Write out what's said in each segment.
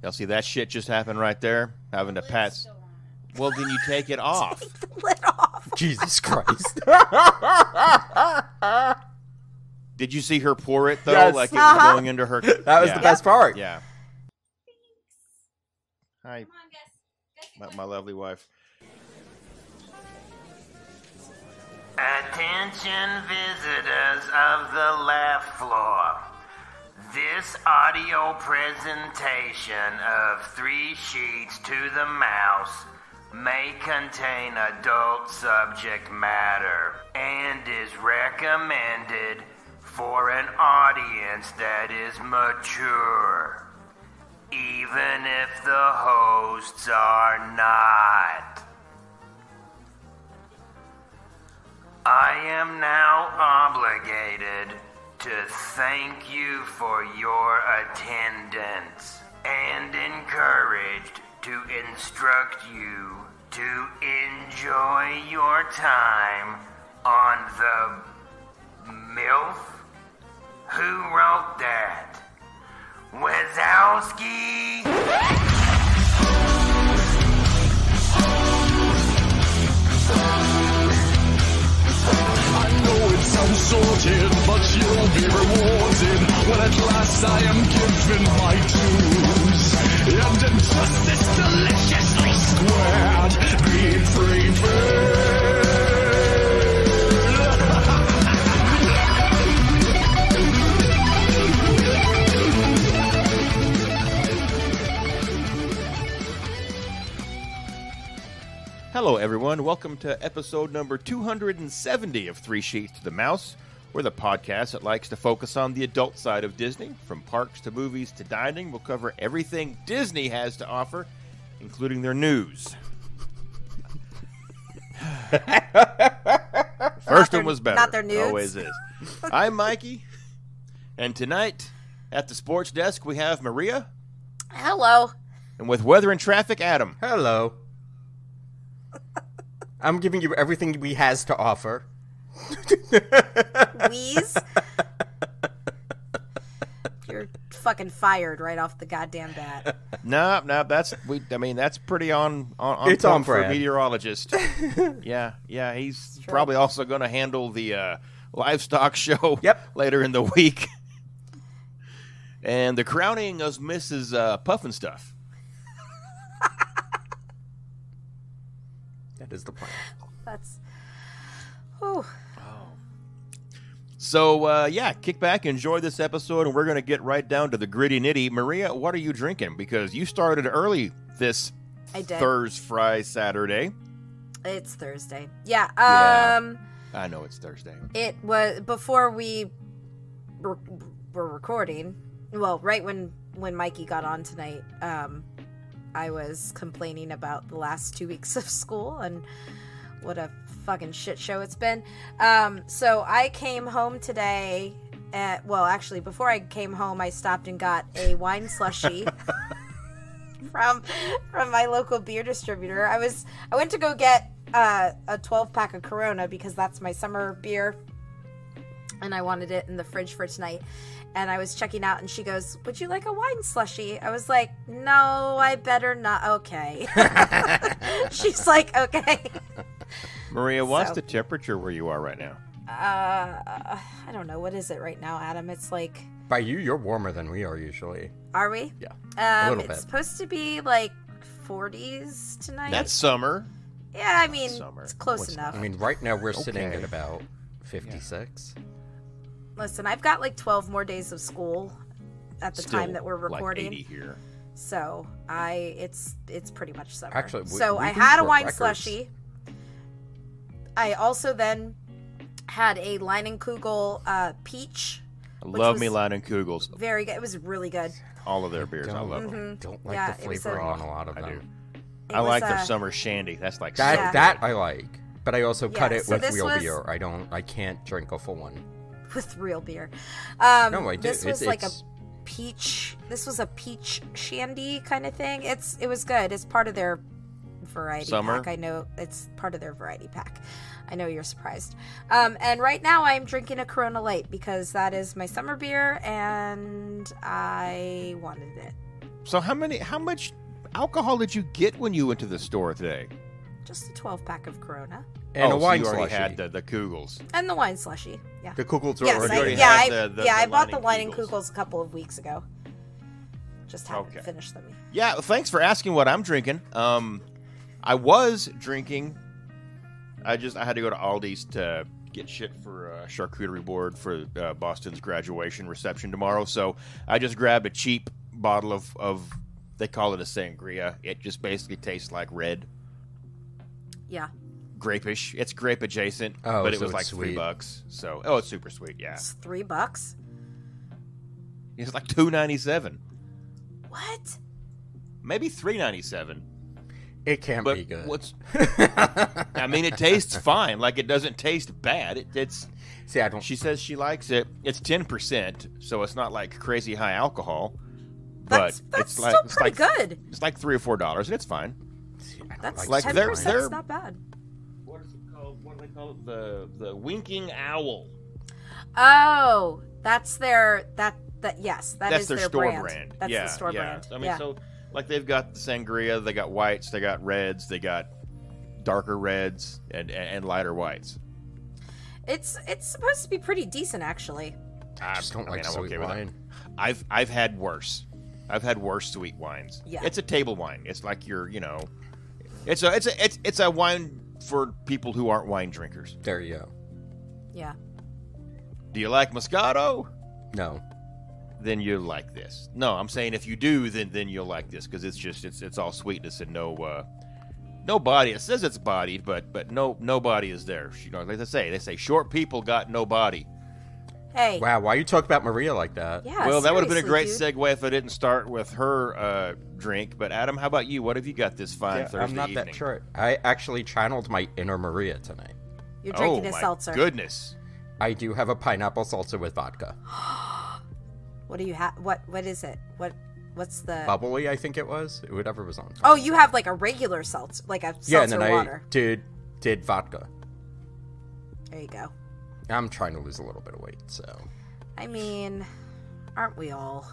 Y'all see that shit just happened right there? Having to pat. Well, then you take it off. Take the lid off. Jesus Christ. Did you see her pour it, though? Yes. Like it was going into her... That was the best part. Yeah. Hi. My lovely wife. Attention visitors of the left floor. This audio presentation of 3 Sheets to the Mouse may contain adult subject matter and is recommended for an audience that is mature, even if the hosts are not. I am now obligated to thank you for your attendance and encouraged to instruct you to enjoy your time on the MILF. Who wrote that? Wazowski? Sounds sorted, but you'll be rewarded when at last I am given my dues. And injustice deliciously squared, be free bird. Hello, everyone. Welcome to episode number 270 of 3 Sheets to the Mouse. We're the podcast that likes to focus on the adult side of Disney. From parks to movies to dining, we'll cover everything Disney has to offer, including their news. First one was better. Not their nudes. Always is. I'm Mikey, and tonight at the sports desk we have Maria. Hello. And with weather and traffic, Adam. Hello. I'm giving you everything we has to offer. Wheeze. You're fucking fired right off the goddamn bat. No, that's pretty on It's point on for a brand. meteorologist. yeah, he's probably also going to handle the livestock show later in the week. And the crowning of Mrs. Puffinstuff. That is the plan. That's... Whew. So, kick back, enjoy this episode, and we're going to get right down to the gritty nitty. Maria, what are you drinking? Because you started early this I did. Thursday, Saturday. It's Thursday. Yeah. I know it's Thursday. It was before we were recording. Well, right when Mikey got on tonight, I was complaining about the last 2 weeks of school and what a fucking shit show it's been. So I came home today. Actually, before I came home, I stopped and got a wine slushie from my local beer distributor. I went to go get a 12-pack of Corona because that's my summer beer, and I wanted it in the fridge for tonight. And I was checking out, and she goes, "Would you like a wine slushie?" I was like, "No, I better not." Okay. She's like, "Okay." Maria, what's the temperature where you are right now? I don't know. What is it right now, Adam? It's like... By you, you're warmer than we are usually. Are we? Yeah, a little bit. It's supposed to be like 40s tonight. That's summer. Yeah, I mean, Summer. it's close enough. I mean, right now we're sitting at about 56. Listen, I've got like 12 more days of school at the Still time that we're recording. like 80 here. So it's pretty much summer. Actually, so we I do had a for wine records. slushie. I also then had a Leinenkugel peach. I love me Leinenkugels. Very good. It was really good. All of their beers, I love them. Don't like Yeah, the it was flavor a- on a lot of them. I do. It I was, like their summer shandy. That's like That so good. that I like, but I also cut Yeah, it so with this real was- beer. I can't drink a full one. with real beer. No, I do. This was like a it's- peach. This was a peach shandy kind of thing. It was good. It's part of their variety Summer? pack. I know it's part of their variety pack. I know you're surprised. And right now I'm drinking a Corona Light because that is my summer beer and I wanted it. So how much alcohol did you get when you went to the store today? Just a 12-pack of Corona. And a wine so you already slushy. had the Kugels. And the wine slushy. Yeah. The Kugels were Yes, already. I bought the wine and Kugels. Kugels a couple of weeks ago. Just haven't Okay. finished them. Yeah, well, thanks for asking what I'm drinking. I was drinking. I had to go to Aldi's to get shit for a charcuterie board for Boston's graduation reception tomorrow. So I just grabbed a cheap bottle of they call it a sangria. It just basically tastes like red. Yeah. Grape-ish. It's grape adjacent, Oh, but it so was like it's sweet. $3. So it's super sweet. Yeah, It's $3. it's like $2.97, What? maybe $3.97. It can't But be good. what's? I mean, it tastes fine. Like, it doesn't taste bad. It's. See, I don't. She says she likes it. It's 10%, so it's not like crazy high alcohol. But That's it's like still it's pretty like, good. It's like $3 or $4, and it's fine. See, I don't That's like 10%. they're- That's not bad. What is it called? What do they call it? The winking owl. Oh, that's their yes, That's is their their store brand. That's yeah, the store yeah. brand. I mean, yeah. so like they've got the sangria, they got whites, they got reds, they got darker reds and lighter whites. It's supposed to be pretty decent actually. I just don't like I'm sweet okay with wine. it. I've had worse. I've had worse sweet wines. Yeah. It's a table wine. It's like it's a wine for people who aren't wine drinkers. There you go. Yeah. Do you like Moscato? No. Then you like this. No, I'm saying if you do, then you'll like this because it's all sweetness and no body. It says it's bodied, but no body is there. You know, like they say short people got no body. Hey. Wow, why you talk about Maria like that? Yeah. Well, that would have been a great seriously, dude. segue if I didn't start with her drink. But Adam, how about you? What have you got this fine Yeah, Thursday I'm not evening? that sure. I actually channeled my inner Maria tonight. You're drinking oh a my seltzer. goodness! I do have a pineapple salsa with vodka. What do you have? What is it? What's the? Bubbly, I think it was. Whatever was on. Oh, you have like a regular seltzer, like a seltzer yeah, and then water. I did vodka. There you go. I'm trying to lose a little bit of weight, so. I mean, aren't we all?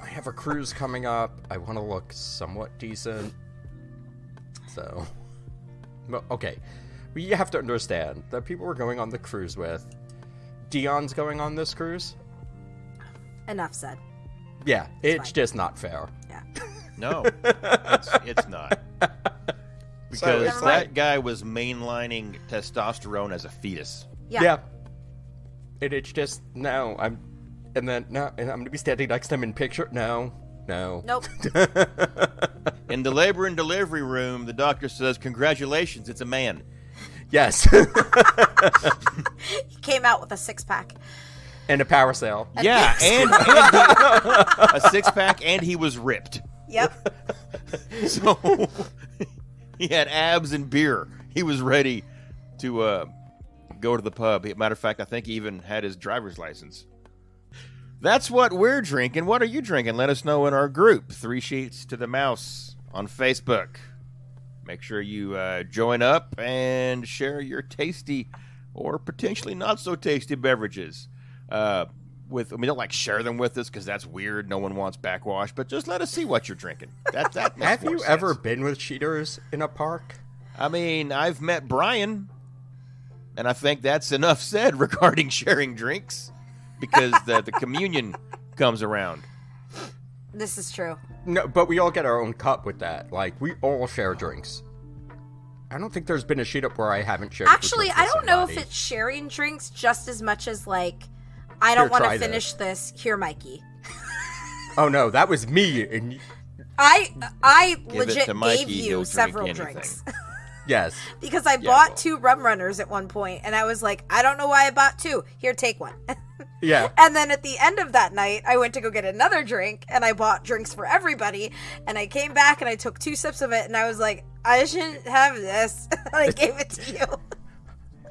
I have a cruise coming up. I want to look somewhat decent. So. Well, okay. We have to understand that people we're going on the cruise with. Dion's going on this cruise. Enough said. Yeah, it's fine. just not fair. Yeah. No, it's not. Because it's that guy was mainlining testosterone as a fetus. Yeah. And it's just no. And I'm gonna be standing next to him in picture. No. Nope. In the labor and delivery room, the doctor says, "Congratulations, it's a man." Yes. He came out with a 6-pack. And a power sail. Yeah, and a 6-pack, and he was ripped. Yep. So he had abs and beer. He was ready to go to the pub. Matter of fact, I think he even had his driver's license. That's what we're drinking. What are you drinking? Let us know in our group, 3 Sheets to the Mouse on Facebook. Make sure you join up and share your tasty or potentially not so tasty beverages. Don't like share them with us because that's weird. No one wants backwash, but just let us see what you're drinking. That makes Have more you sense. ever been with cheaters in a park? I mean, I've met Brian, and I think that's enough said regarding sharing drinks because the communion comes around. This is true. No, but we all get our own cup with that. Like, we all share drinks. I don't think there's been a sheet up where I haven't shared. Actually, a drink I with don't know if somebody. it's sharing drinks just as much as like, I don't Here, want try to this. finish this. Here, Mikey. Oh no, that was me. And I Give it legit to Mikey, gave he'll you drink several anything. drinks yes, because I Yeah, bought well. 2 rum runners at one point, and I was like, I don't know why I bought 2. Here, take one. yeah. And then at the end of that night, I went to go get another drink, and I bought drinks for everybody. And I came back and I took 2 sips of it, and I was like, I shouldn't have this. And I gave it to you.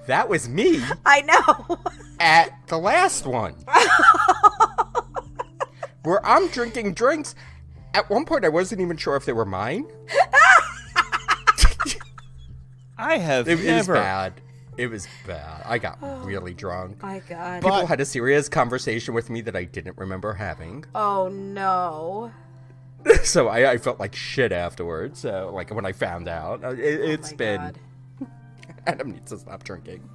That was me I know. at the last one, where I'm drinking drinks. At one point, I wasn't even sure if they were mine. I have It was never. bad. It was bad. I got really drunk. My God. People had a serious conversation with me that I didn't remember having. Oh no. So I felt like shit afterwards. So, like, when I found out, it's been... God. Adam needs to stop drinking.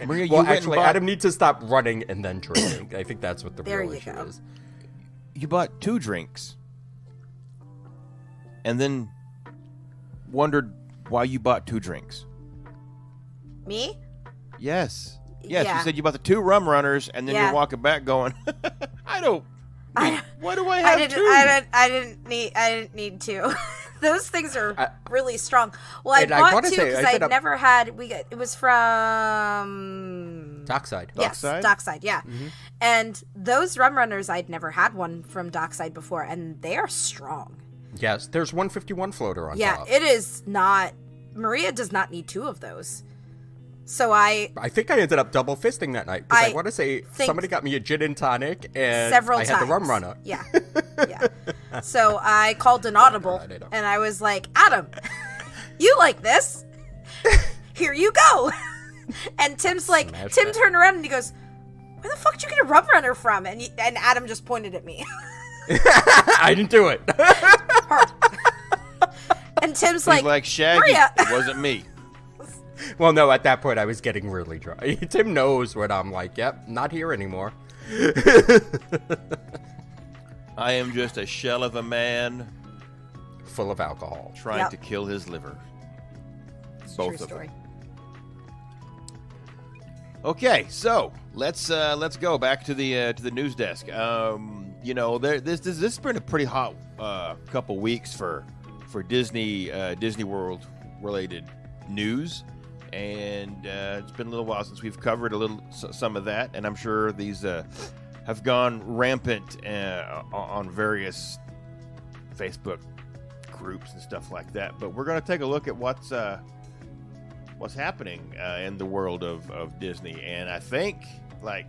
Maria, you Well, went and actually, bought- Adam needs to stop running and then drinking. I think that's what the There real you issue go. is. You bought 2 drinks. And then wondered why you bought 2 drinks. Me? Yes. Yes, Yeah. you said you bought the 2 rum runners, and then Yeah. you're walking back going, I don't... Why do I I have didn't. 2? I didn't need to. Those things are really strong. Well, I and I bought wanna 2 say, because I I'd said never had. It was from Dockside. Yes, Dockside? Dockside. Yeah, and those rum runners, I'd never had one from Dockside before, and they are strong. Yes, there's 151 floater on Yeah, top. it is not. Maria does not need 2 of those. So I I think I ended up double fisting that night. Because I want to say think- somebody got me a gin and tonic, and several I times. had the rum runner. Yeah, yeah. So I called an audible, God, I know. and I was like, Adam, you like this? Here you go. And Tim's like, Smash Tim that. turned around and he goes, where the fuck did you get a rum runner from? And Adam just pointed at me. I didn't do it. And Tim's He's like, like, Shaggy, Maria. it wasn't me. Well, no, at that point, I was getting really dry. Tim knows what I'm like. Yep, not here anymore. I am just a shell of a man Full of alcohol. trying Yep. to kill his liver. It's a Both true of them. story. Okay, so let's go back to the news desk. This has been a pretty hot couple weeks for Disney World related news, and it's been a little while since we've covered some of that, and I'm sure these have gone rampant on various Facebook groups and stuff like that. But we're going to take a look at what's happening in the world of Disney, and I think like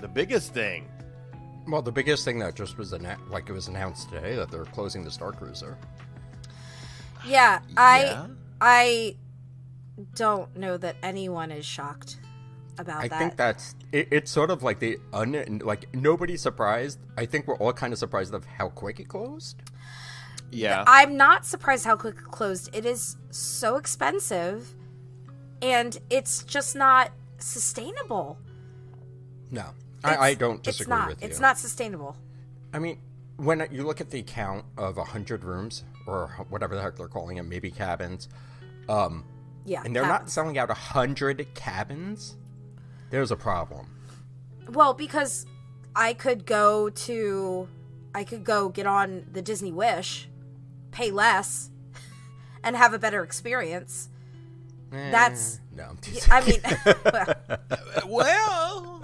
the biggest thing. Well, the biggest thing that just was it was announced today that they're closing the Star Cruiser. Yeah, Yeah? I don't know that anyone is shocked about I that. think that's it's sort of like nobody's surprised. I think we're all kind of surprised of how quick it closed. Yeah, I'm not surprised how quick it closed. It is so expensive, and it's just not sustainable. No, I don't It's disagree not. with you. It's not sustainable. I mean, when you look at the count of 100 rooms or whatever the heck they're calling them, maybe cabins, Yeah, and they're not cabins. selling out 100 cabins, there's a problem. Well, because I could go get on the Disney Wish, pay less, and have a better experience. That's no. I mean, well,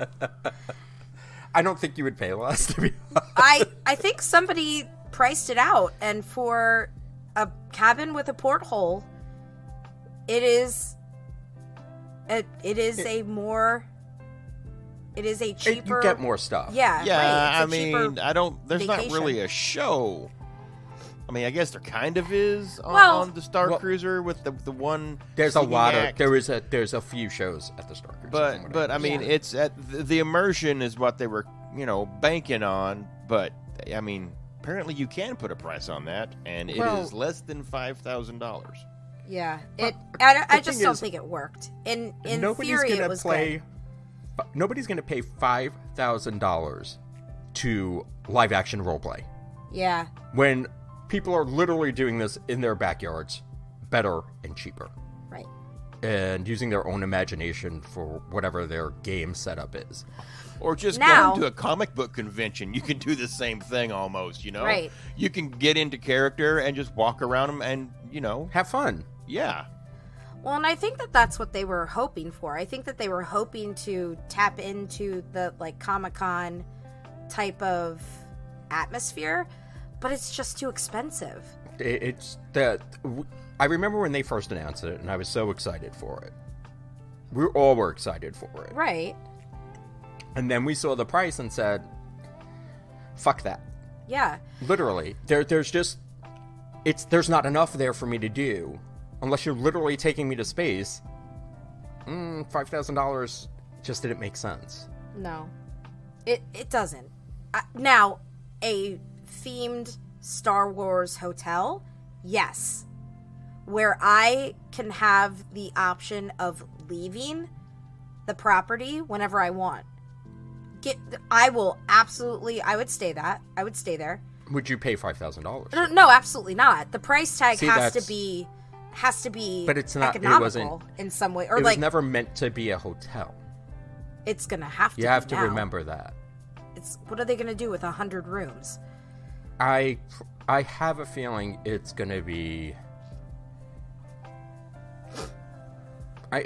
I don't think you would pay less to be honest. I think somebody priced it out, and for a cabin with a porthole, it is a cheaper. You get more stuff. Yeah, yeah. right. I It's a cheaper mean, I don't. There's not vacation. really a show. I mean, I guess there kind of is on, Well- on the Star Well, Cruiser with the one. There's a singing lot act. of there's a few shows at the Star Cruiser. from what But I mean, Yeah. it's at the immersion is what they were banking on. But I mean, apparently you can put a price on that, and it Well- is less than $5,000. Yeah, Well, I the just thing don't is, think it worked. In nobody's theory, gonna it was play. good. Nobody's gonna pay $5,000 to live action roleplay Yeah, when people are literally doing this in their backyards, better and cheaper, right. and using their own imagination for whatever their game setup is. Or just Now- going to a comic book convention. You can do the same thing almost, Right. You can get into character and just walk around them and, Have fun. yeah. Well, and I think that that's what they were hoping for. I think that they were hoping to tap into the Comic-Con type of atmosphere, but it's just too expensive. It's that I remember when they first announced it, and I was so excited for it. We all were excited for it. Right. And then we saw the price and said, fuck that. Yeah. Literally. There's not enough there for me to do. Unless you're literally taking me to space. $5,000 just didn't make sense. No. It doesn't. Now, a themed Star Wars hotel, yes. Where I can have the option of leaving the property whenever I want. I would stay there. Would you pay $5,000? No, absolutely not. The price tag See, has to be but it's not, economical it wasn't, in some way. Or it like, was never meant to be a hotel. it's going to have to You have be to now. remember that. What are they going to do with 100 rooms? I have a feeling it's going to be...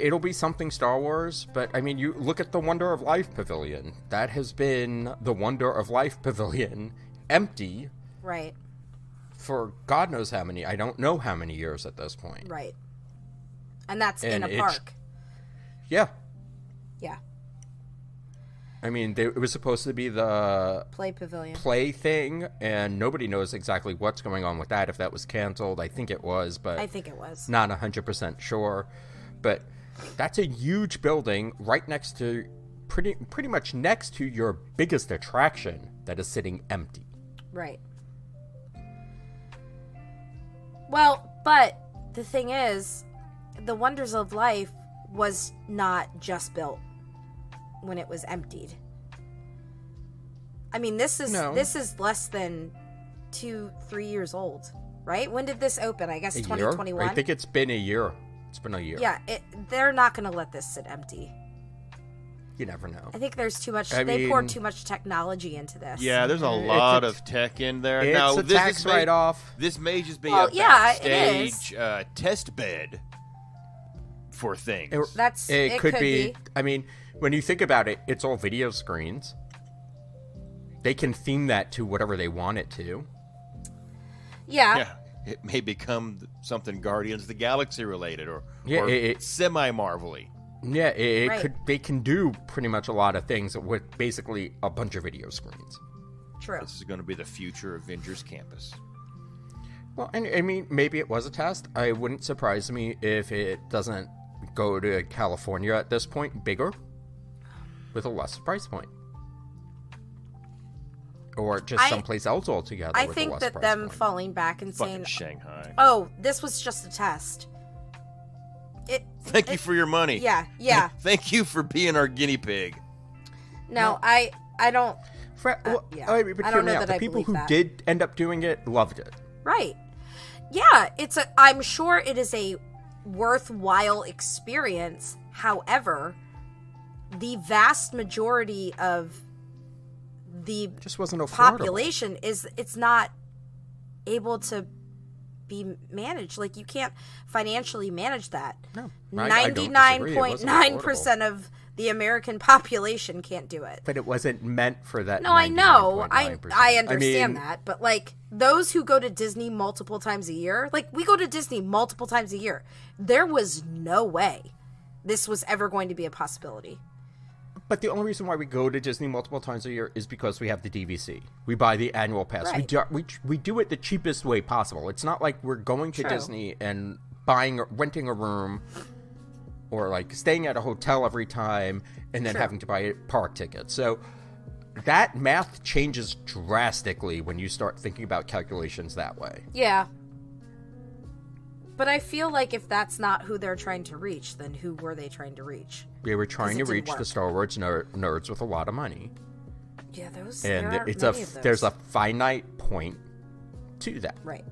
it'll be something Star Wars, but I mean, you look at the Wonder of Life Pavilion. That has been the Wonder of Life Pavilion empty Right. for God knows how many. I don't know how many years at this point. Right. And that's in And a park. Yeah. Yeah. I mean, it was supposed to be the Play pavilion. play thing, and nobody knows exactly what's going on with that, if that was canceled. I think it was, but I think it was. not 100% sure. But that's a huge building right next to, pretty much next to your biggest attraction that is sitting empty. Right. Well, but the thing is, the Wonders of Life was not just built when it was emptied. I mean, this is less than 2-3 years old, right? When did this open? I guess 2021. I think it's been a year. It's been a year. Yeah, they're not going to let this sit empty. You never know. I think there's too much. I They poured mean- too much technology into this. Yeah, there's a lot of tech in there. It's now, a tax write-off. This may just be Well, a yeah, it backstage test bed for things. It could could be. I mean, when you think about it, it's all video screens. They can theme that to whatever they want it to. Yeah. Yeah, it may become something Guardians of the Galaxy related or Yeah, semi-Marvel-y. Yeah, Right. They can do pretty much a lot of things with basically a bunch of video screens. True. This is going to be the future Avengers campus. Well, and I mean, maybe it was a test. I wouldn't surprise me if it doesn't go to California at this point bigger with a less price point. Or just someplace else altogether. I with a think less that price them point. falling back and Fucking saying, Shanghai. "Oh, this was just a test." Thank you for your money. Yeah, yeah. Thank you for being our guinea pig. No, I don't. Yeah. I mean, but I hear don't me know out. that The I people believe who that. did end up doing it loved it. Right. Yeah, I'm sure it is a worthwhile experience. However, the vast majority of the Just wasn't affordable. population it's not able to be managed. Like, you can't financially manage that. No, I don't disagree. It wasn't 99.9% of the American population can't do it. But it wasn't meant for that. No, I know. I 99.9%. understand mean, that. But, like, those who go to Disney multiple times a year, like, we go to Disney multiple times a year. There was no way this was ever going to be a possibility. But the only reason why we go to Disney multiple times a year is because we have the DVC. We buy the annual pass. Right. We do it the cheapest way possible. It's not like we're going to True. Disney and renting a room or like staying at a hotel every time and then True. having to buy park tickets. So that math changes drastically when you start thinking about calculations that way. Yeah. But I feel like if that's not who they're trying to reach, then who were they trying to reach? They were trying to it didn't reach the work. Star Wars nerds with a lot of money. Yeah, those. And there aren't it's many of those. there's a finite point to that. Right.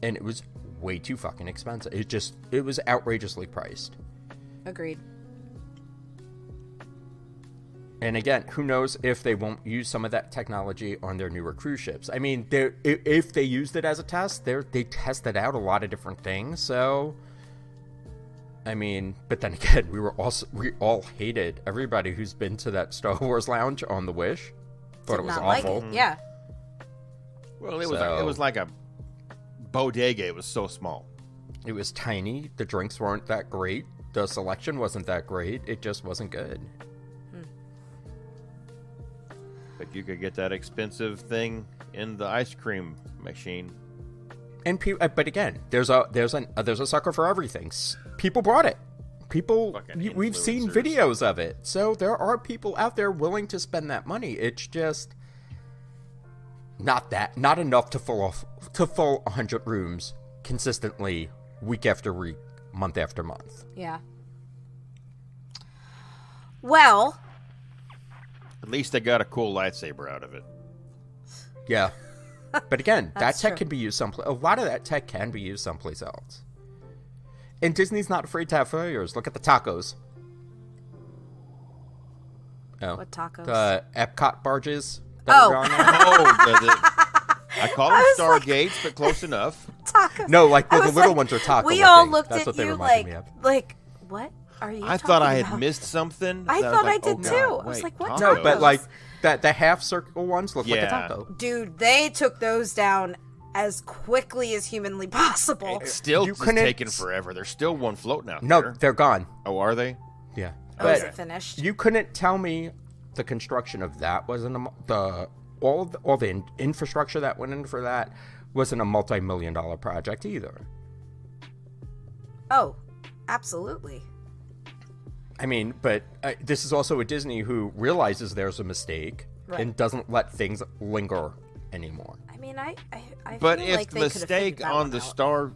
And it was way too fucking expensive. It was outrageously priced. Agreed. And again, who knows if they won't use some of that technology on their newer cruise ships. I mean, if they used it as a test, they tested out a lot of different things. So, I mean, but then again, we all hated everybody who's been to that Star Wars lounge on the Wish. Thought Did it was not awful. like it. Yeah. Well, it So- was like a bodega. It was so small. It was tiny. The drinks weren't that great. The selection wasn't that great. It just wasn't good. But you could get that expensive thing in the ice cream machine. And but again, there's a sucker for everything. People brought it. People, Fucking we've seen influencers. videos of it. So there are people out there willing to spend that money. It's just not enough to full 100 rooms consistently, week after week, month after month. Yeah. Well, At least they got a cool lightsaber out of it. Yeah. But again, that That's tech true. can be used someplace. A lot of that tech can be used someplace else. And Disney's not afraid to have failures. Look at the tacos. Oh, What tacos? The Epcot barges. That Oh. were on there. I call them was like- Stargates, but close enough. tacos. No, like I the was little like- ones are taco. We all looking. looked That's at what they you reminded me of. like, what are you? I thought I talking had about? missed something. I and thought was I did oh, too. God, I was wait, like, what tacos? No, but Tacos. like the half circle ones look like a Yeah. taco. Dude, they took those down as quickly as humanly possible. It still You is couldn't- taking forever. There's still one floating out No, there. they're gone. Oh, are they? Yeah. Oh, is But it finished? you couldn't tell me the construction of that wasn't all the infrastructure that went in for that wasn't a multi-million-dollar project either. Oh, absolutely. I mean, but this is also a Disney who realizes there's a mistake Right. and doesn't let things linger anymore. I mean, I But feel if like the they could have figured mistake that on one the out. Star,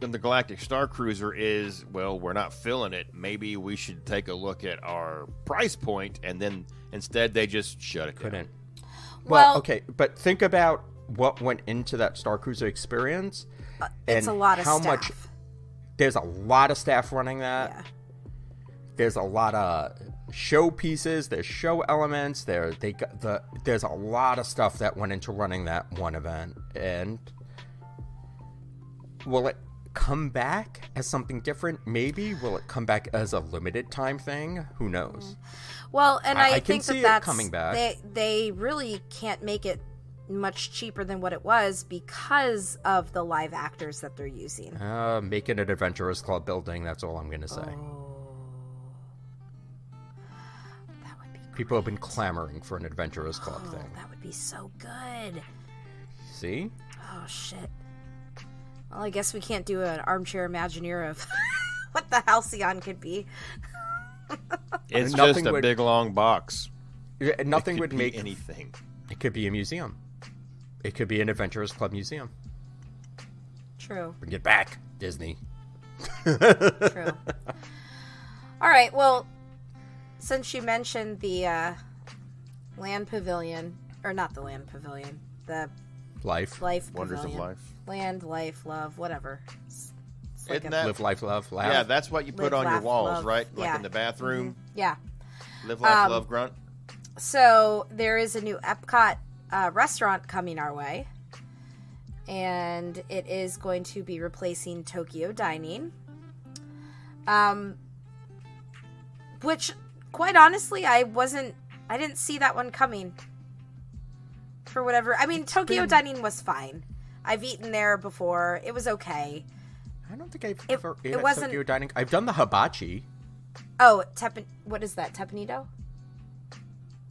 in the Galactic Star Cruiser is, well, we're not filling it. Maybe we should take a look at our price point, and then instead they just shut it down. Couldn't. Well- Well, okay, but think about what went into that Star Cruiser experience. It's and a lot of how staff. much. There's a lot of staff running that. Yeah. There's a lot of show pieces. There's show elements. There's a lot of stuff that went into running that one event. And will it come back as something different? Maybe. Will it come back as a limited time thing? Who knows? Well, and I I can think see it that's coming back. They really can't make it much cheaper than what it was because of the live actors that they're using. Make it an Adventurers Club building. That's all I'm going to say. That would be People have been clamoring for an Adventurers Club oh, thing. that would be so good. See? Oh shit. Well, I guess we can't do an armchair Imagineer of what the Halcyon could be. It's Nothing just a would- big long box. Yeah, Nothing It could would be make anything. It could be a museum. It could be an Adventurers Club museum. True. Bring it back, Disney. True. All right. Well, since you mentioned the land pavilion, or not the land pavilion, the Life. life Wonders pavilion. of life. Land, life, love, whatever. It's like Isn't a- that? Live, life, love, laugh. Yeah, that's what you put Live, on your laugh, walls, love. right? Like Yeah. in the bathroom. Yeah. Live, laugh, love, grunt. So there is a new Epcot restaurant coming our way, and it is going to be replacing Tokyo Dining. Which, quite honestly, I didn't see that one coming. For whatever, I mean, Tokyo Dining was fine. I've eaten there before; it was okay. I don't think I've It- ever it ate at wasn't- Tokyo Dining. I've done the hibachi. Oh, what is that? Teppanydo?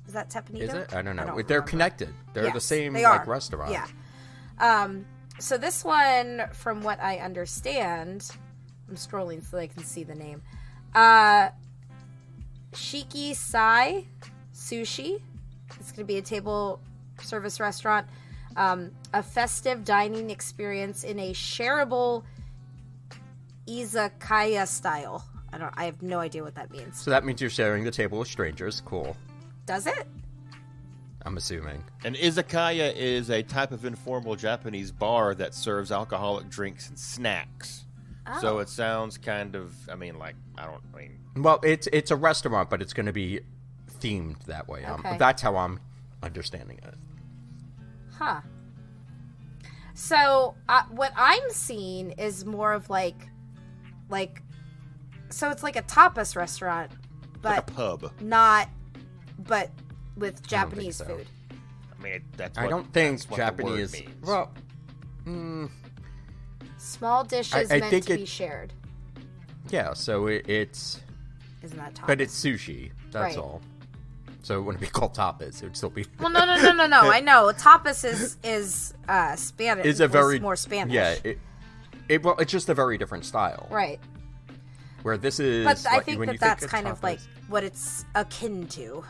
Is that Teppanydo? Is it? I don't know. They're remember. connected. They're the Yes, same they like are. restaurant. Yeah. So this one, from what I understand, I'm scrolling so I can see the name. Shiki Sai Sushi. It's going to be a table service restaurant. A festive dining experience in a shareable izakaya style. I have no idea what that means. So that means you're sharing the table with strangers. Cool. Does it? I'm assuming. An izakaya is a type of informal Japanese bar that serves alcoholic drinks and snacks. So it sounds kind of, Well, it's a restaurant, but it's going to be themed that way. Okay. That's how I'm understanding it. Huh. So what I'm seeing is more of like, so it's like a tapas restaurant, like a but pub. but with think Japanese so. food. I mean, that's. I what- don't think that's what the word Japanese. means. Well, Small dishes I meant think to be it- shared. yeah. So it's, Isn't that tapas? but it's sushi. That's Right. all. So it wouldn't be called tapas. It would still be. Well, no. I know tapas is Spanish. Is a very more Spanish. Yeah. It's just a very different style. Right. Where this is. But I like, think when you that's of kind of like tapas- what it's akin to.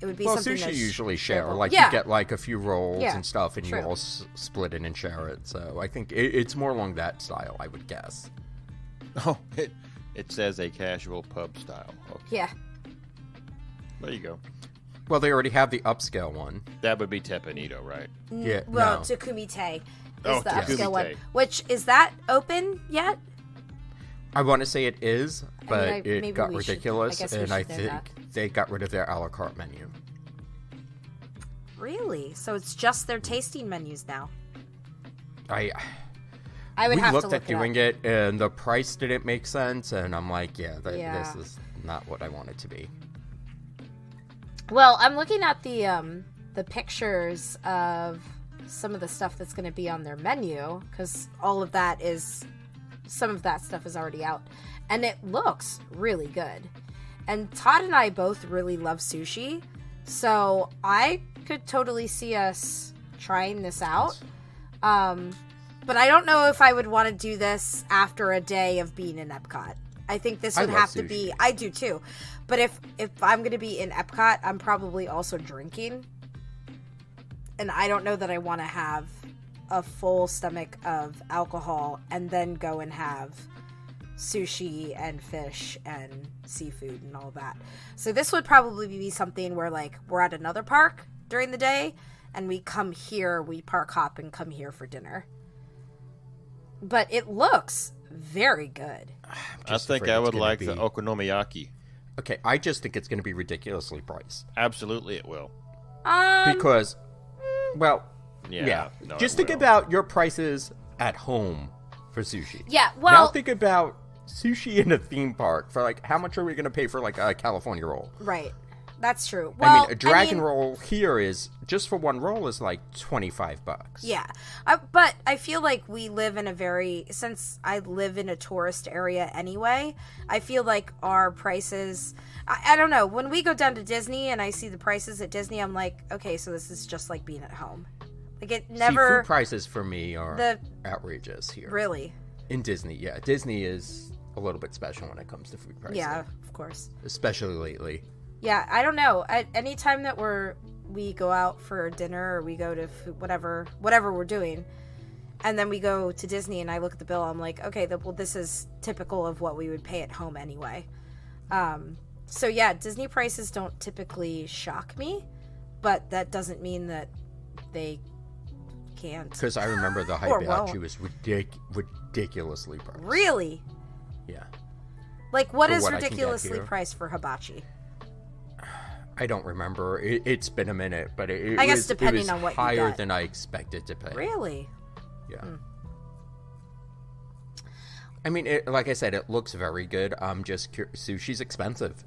It would be Well, something sushi that's usually share. shareable. Like, yeah. you get, like, a few rolls Yeah, and stuff, and true. you all split it and share it. So I think it's more along that style, I would guess. Oh, it says a casual pub style. Okay. Yeah. There you go. Well, they already have the upscale one. That would be Tepanito, right? Yeah, Well, no. Takumite is Oh, the upscale one. Takumite. Which, is that open yet? I want to say it is, but maybe it got we should- ridiculous, I guess we and I should know think that. they got rid of their a la carte menu. Really? So it's just their tasting menus now. I I would we have looked to look at doing it. it, and the price didn't make sense, and I'm like, Yeah. this is not what I want it to be. Well, I'm looking at the pictures of some of the stuff that's going to be on their menu, because some of that stuff is already out, and it looks really good. And Todd and I both really love sushi, so I could totally see us trying this out. But I don't know if I would want to do this after a day of being in Epcot. I think this would love have to sushi. be... I do too. But if I'm going to be in Epcot, I'm probably also drinking. And I don't know that I want to have a full stomach of alcohol and then go and have sushi and fish and seafood and all that. So this would probably be something where, like, we're at another park during the day and we come here, we park hop and come here for dinner. But it looks very good. I think I would like the okonomiyaki. Okay, I just think it's going to be ridiculously priced. Absolutely, it will. Because, well, Yeah. No, just it think will. about your prices at home for sushi. Yeah, Now well... think about sushi in a theme park for, like, how much are we going to pay for, like, a California roll? Right. That's true. I Well, mean, a dragon roll here is, just for one roll, is like $25. Yeah. But I feel like we live in since I live in a tourist area anyway, I feel like our prices, I don't know, when we go down to Disney and I see the prices at Disney, I'm like, okay, so this is just like being at home. Like, it never... See, food prices for me are outrageous here. Really? In Disney, yeah. Disney is a little bit special when it comes to food prices. Yeah, of course. Especially lately. Yeah, I don't know. Any time that we go out for dinner or we go to food, whatever we're doing, and then we go to Disney and I look at the bill, I'm like, okay, well, this is typical of what we would pay at home anyway. So yeah, Disney prices don't typically shock me, but that doesn't mean that they can't. Because I remember the Or hibachi won't. was ridiculously priced. Really? Yeah. Like, what For is what I can get ridiculously here. priced for hibachi? I don't remember. It's been a minute, but it I guess was, depending it was on what you higher get. than I expected to pay. Really? Yeah. I mean, like I said, it looks very good. I'm just sushi's expensive,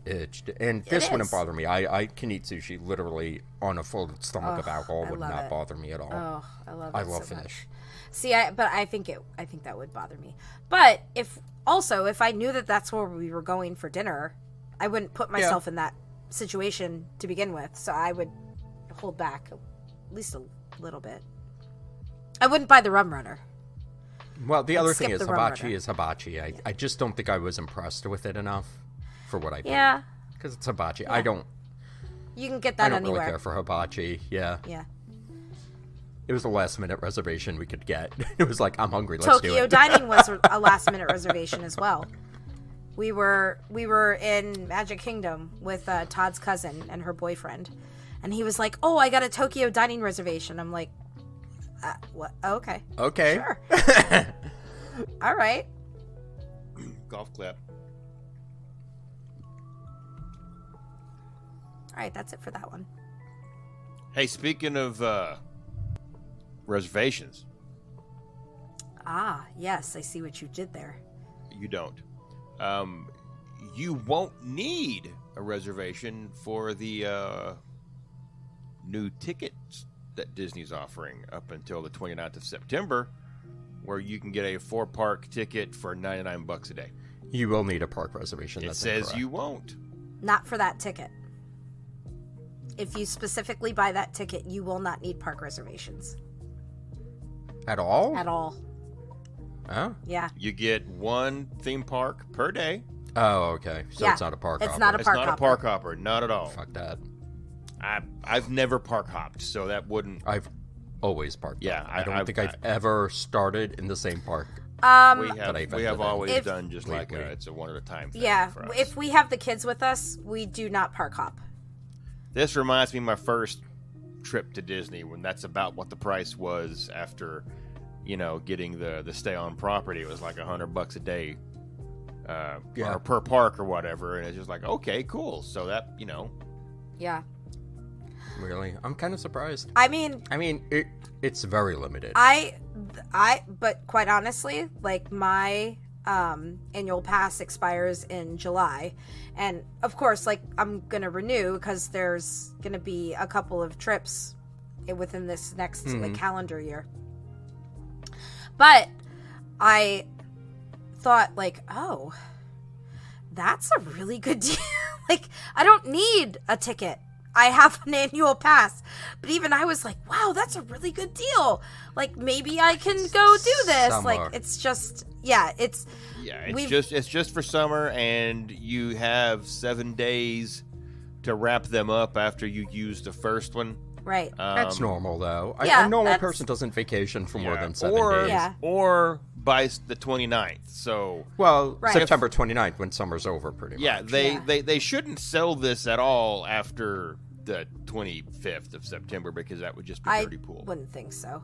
and this is. wouldn't bother me. I can eat sushi literally on a full stomach of alcohol. I Would love not it. bother me at all. Oh, I love it I love so fish. much. See, I think that would bother me. But if I knew that that's where we were going for dinner, I wouldn't put myself in that situation to begin with. So I would hold back at least a little bit. I wouldn't buy the rum runner. Well, the other thing skip is the rum hibachi runner. is hibachi. I just don't think I was impressed with it enough for what I paid. Yeah, Because it's hibachi. I don't you can get that really anywhere. care for hibachi. Yeah. Yeah. It was a last minute reservation we could get. It was like, I'm hungry, let's do Tokyo it. Dining was a last minute reservation as well. We were in Magic Kingdom with Todd's cousin and her boyfriend, and he was like, "Oh, I got a Tokyo Dining reservation." I'm like, "What? Oh, okay, Okay. sure, all right." Golf clap. All right, that's it for that one. Hey, speaking of reservations, Ah, yes, I see what you did there. you don't. You won't need a reservation for the new tickets that Disney's offering up until the 29th of September, where you can get a 4-park ticket for $99 a day. You will need a park reservation. It That's says incorrect. you won't. Not for that ticket. If you specifically buy that ticket, you will not need park reservations At all? at all. Oh? Yeah. You get one theme park per day. Oh, okay. So Yeah, it's not a park it's hopper. not a It's park not a hopper. park hopper, not at all. Fuck that. I've never park hopped, so that wouldn't. I've always parked. Yeah, I don't think I've ever started in the same park. We have always done just like it's a one at a time thing. Yeah, for us. if we have the kids with us, we do not park hop. This reminds me of my first trip to Disney, when that's about what the price was after, getting the stay on property. It was like $100 a day, or per park or whatever, and it's just like, okay, cool. So that Yeah. Really, I'm kind of surprised. I mean, it's very limited. But quite honestly, like my annual pass expires in July, and of course, like I'm gonna renew because there's gonna be a couple of trips within this next like calendar year. But I thought like, oh, that's a really good deal. Like, I don't need a ticket. I have an annual pass. But even I was like, wow, that's a really good deal. Like, maybe I can go do this. Summer. Like, it's just, it's just for summer, and you have 7 days to wrap them up after you use the first one. right. That's normal, though. Yeah, a normal that's- person doesn't vacation for more than 7 or, days. Yeah. Or by the 29th. So Well, Right. September 29th, when summer's over, pretty much. yeah, they shouldn't sell this at all after the 25th of September, because that would just be I dirty pool. wouldn't think so.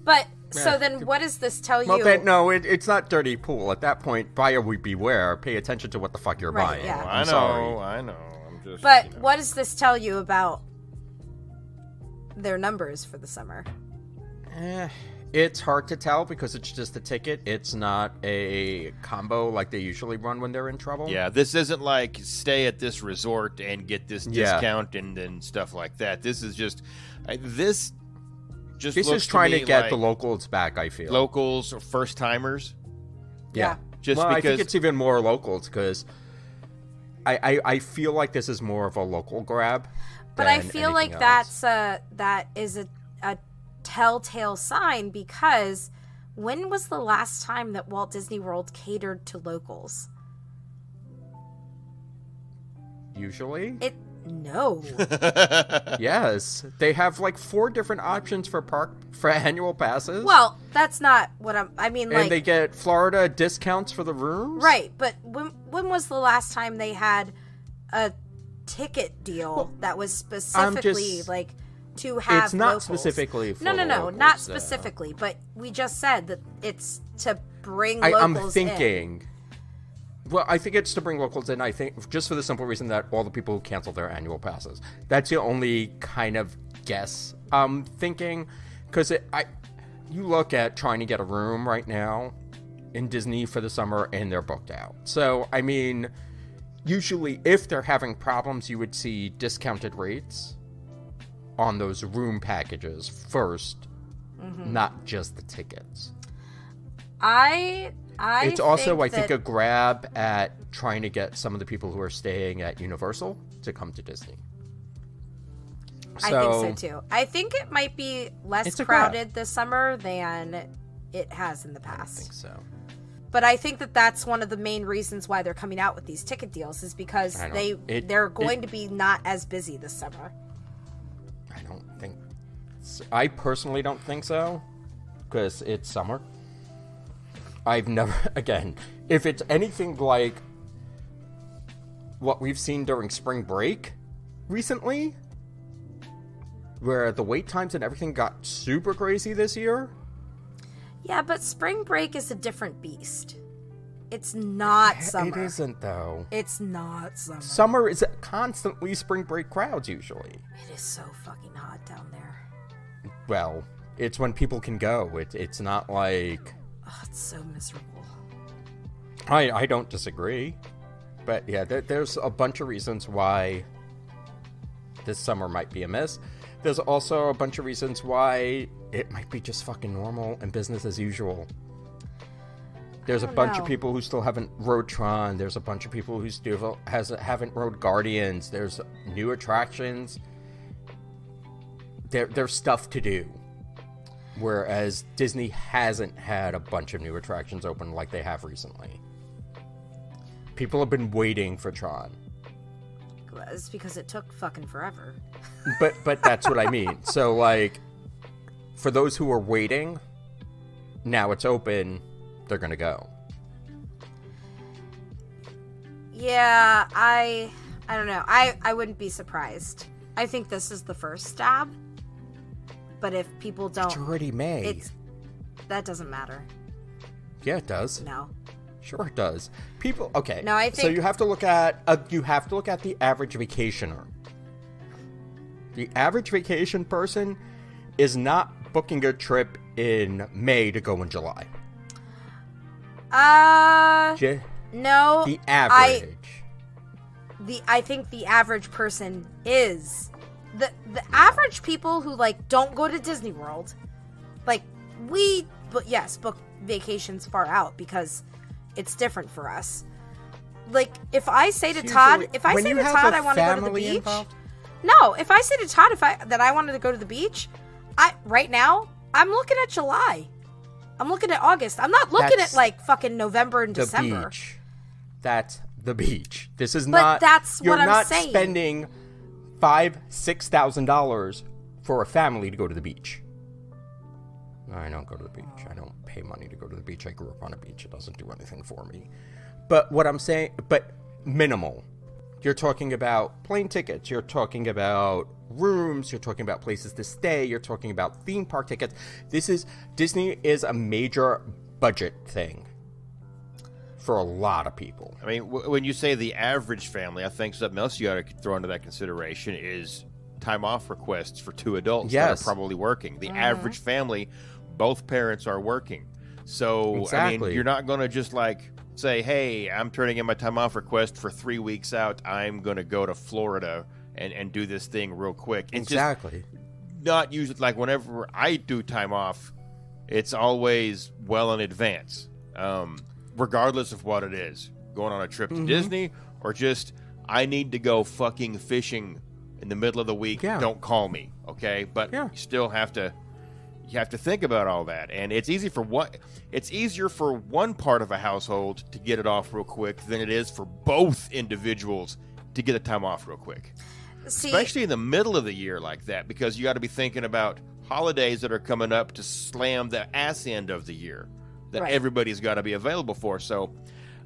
But, so Yeah. then what does this tell Well, you? it's not dirty pool. At that point, buyer we beware. Pay attention to what the fuck you're Right, buying. yeah. I I'm know, sorry. I know. I'm just. But what does this tell you about their numbers for the summer? It's hard to tell because it's just a ticket. It's not a combo like they usually run when they're in trouble. Yeah, this isn't like stay at this resort and get this Yeah. discount and stuff like that. This is just this This looks is trying me to get like the locals back, I feel. locals or first timers. Yeah. Just well, I because think it's even more locals because I feel like this is more of a local grab. But I than feel like anything else. that is a telltale sign, because when was the last time that Walt Disney World catered to locals? Usually. No. Yes. They have like 4 different options for annual passes. Well, that's not what I mean, and like, they get Florida discounts for the rooms. right, but when was the last time they had a ticket deal that was specifically like to have It's not locals? specifically for no, the not locals, though. specifically, but we just said that it's to bring I'm locals in. thinking. Well, I think it's to bring locals in. I think just for the simple reason that all the people who cancel their annual passes. That's the only kind of guess I'm thinking, because you look at trying to get a room right now in Disney for the summer and they're booked out. So I mean, usually if they're having problems, you would see discounted rates on those room packages first, not just the tickets. It's also, I think, a grab at trying to get some of the people who are staying at Universal to come to Disney. I think so too. I think it might be less It's a grab. crowded this summer than it has in the I past. think so. But I think that that's one of the main reasons why they're coming out with these ticket deals, is because they're going to be not as busy this summer. I don't think. I personally don't think so, because it's summer. I've never, again, if it's anything like what we've seen during spring break recently, where the wait times and everything got super crazy this year. Yeah, but spring break is a different beast. It's not summer. It isn't, though. It's not summer. Summer is constantly spring break crowds, usually. It is so fucking hot down there. Well, it's when people can go. It's not like... Oh, it's so miserable. I don't disagree. But yeah, there's a bunch of reasons why this summer might be a miss. There's also a bunch of reasons why it might be just fucking normal and business as usual. There's a bunch of people who still haven't rode Tron. There's a bunch of people who still haven't rode Guardians. There's new attractions. There's stuff to do. Whereas Disney hasn't had a bunch of new attractions open like they have recently. People have been waiting for Tron. It's because it took fucking forever. But that's what I mean. So, like, for those who are waiting, now it's open, they're gonna go. Yeah, I don't know. I wouldn't be surprised. I think this is the first stab. But if people don't... It's already May. That doesn't matter. Yeah, it does. No. Sure it does. People... Okay. No, I think... So you have to look at... the average vacationer. The average vacation person is not booking a trip in May to go in July. No. The average. I think the average person is the average people who like don't go to Disney World, like book vacations far out because it's different for us. Like if I say to Todd, I want to go to the beach. Involved? No, if I say to Todd that I wanted to go to the beach, right now I'm looking at July. I'm looking at August. I'm not looking at like fucking November and December. Beach. That's the beach. This is but not. That's you're what I'm not saying. Spending $5,000-$6,000 for a family to go to the beach. I don't go to the beach. I don't pay money to go to the beach. I grew up on a beach. It doesn't do anything for me. But what I'm saying, minimal. You're talking about plane tickets. You're talking about rooms. You're talking about places to stay. You're talking about theme park tickets. Disney is a major budget thing for a lot of people. I mean, when you say the average family, I think something else you got to throw into that consideration is time off requests for two adults that are probably working. The average family, both parents are working. So, exactly. I mean, you're not going to just like say, hey, I'm turning in my time off request for 3 weeks out. I'm going to go to Florida and do this thing real quick. It's exactly. Just not usually, like whenever I do time off, it's always well in advance. Regardless of what it is, going on a trip to Disney or just I need to go fucking fishing in the middle of the week. Yeah. Don't call me, okay? But you still have to think about all that, and it's easier for one part of a household to get it off real quick than it is for both individuals to get the time off real quick. Especially in the middle of the year like that, because you got to be thinking about holidays that are coming up to slam the ass end of the year that everybody's got to be available for. So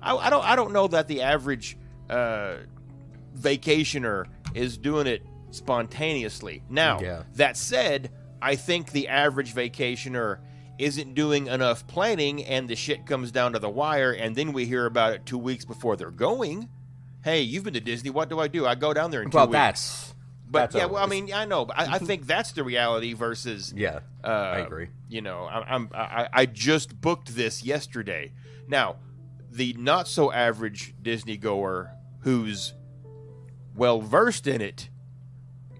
I don't know that the average vacationer is doing it spontaneously. Now, that said, I think the average vacationer isn't doing enough planning and the shit comes down to the wire and then we hear about it 2 weeks before they're going. Hey, you've been to Disney. What do? I go down there in 2 weeks. That's well, I mean, I know, but I think that's the reality versus. Yeah, I agree. You know, I just booked this yesterday. Now, the not so average Disney goer who's well versed in it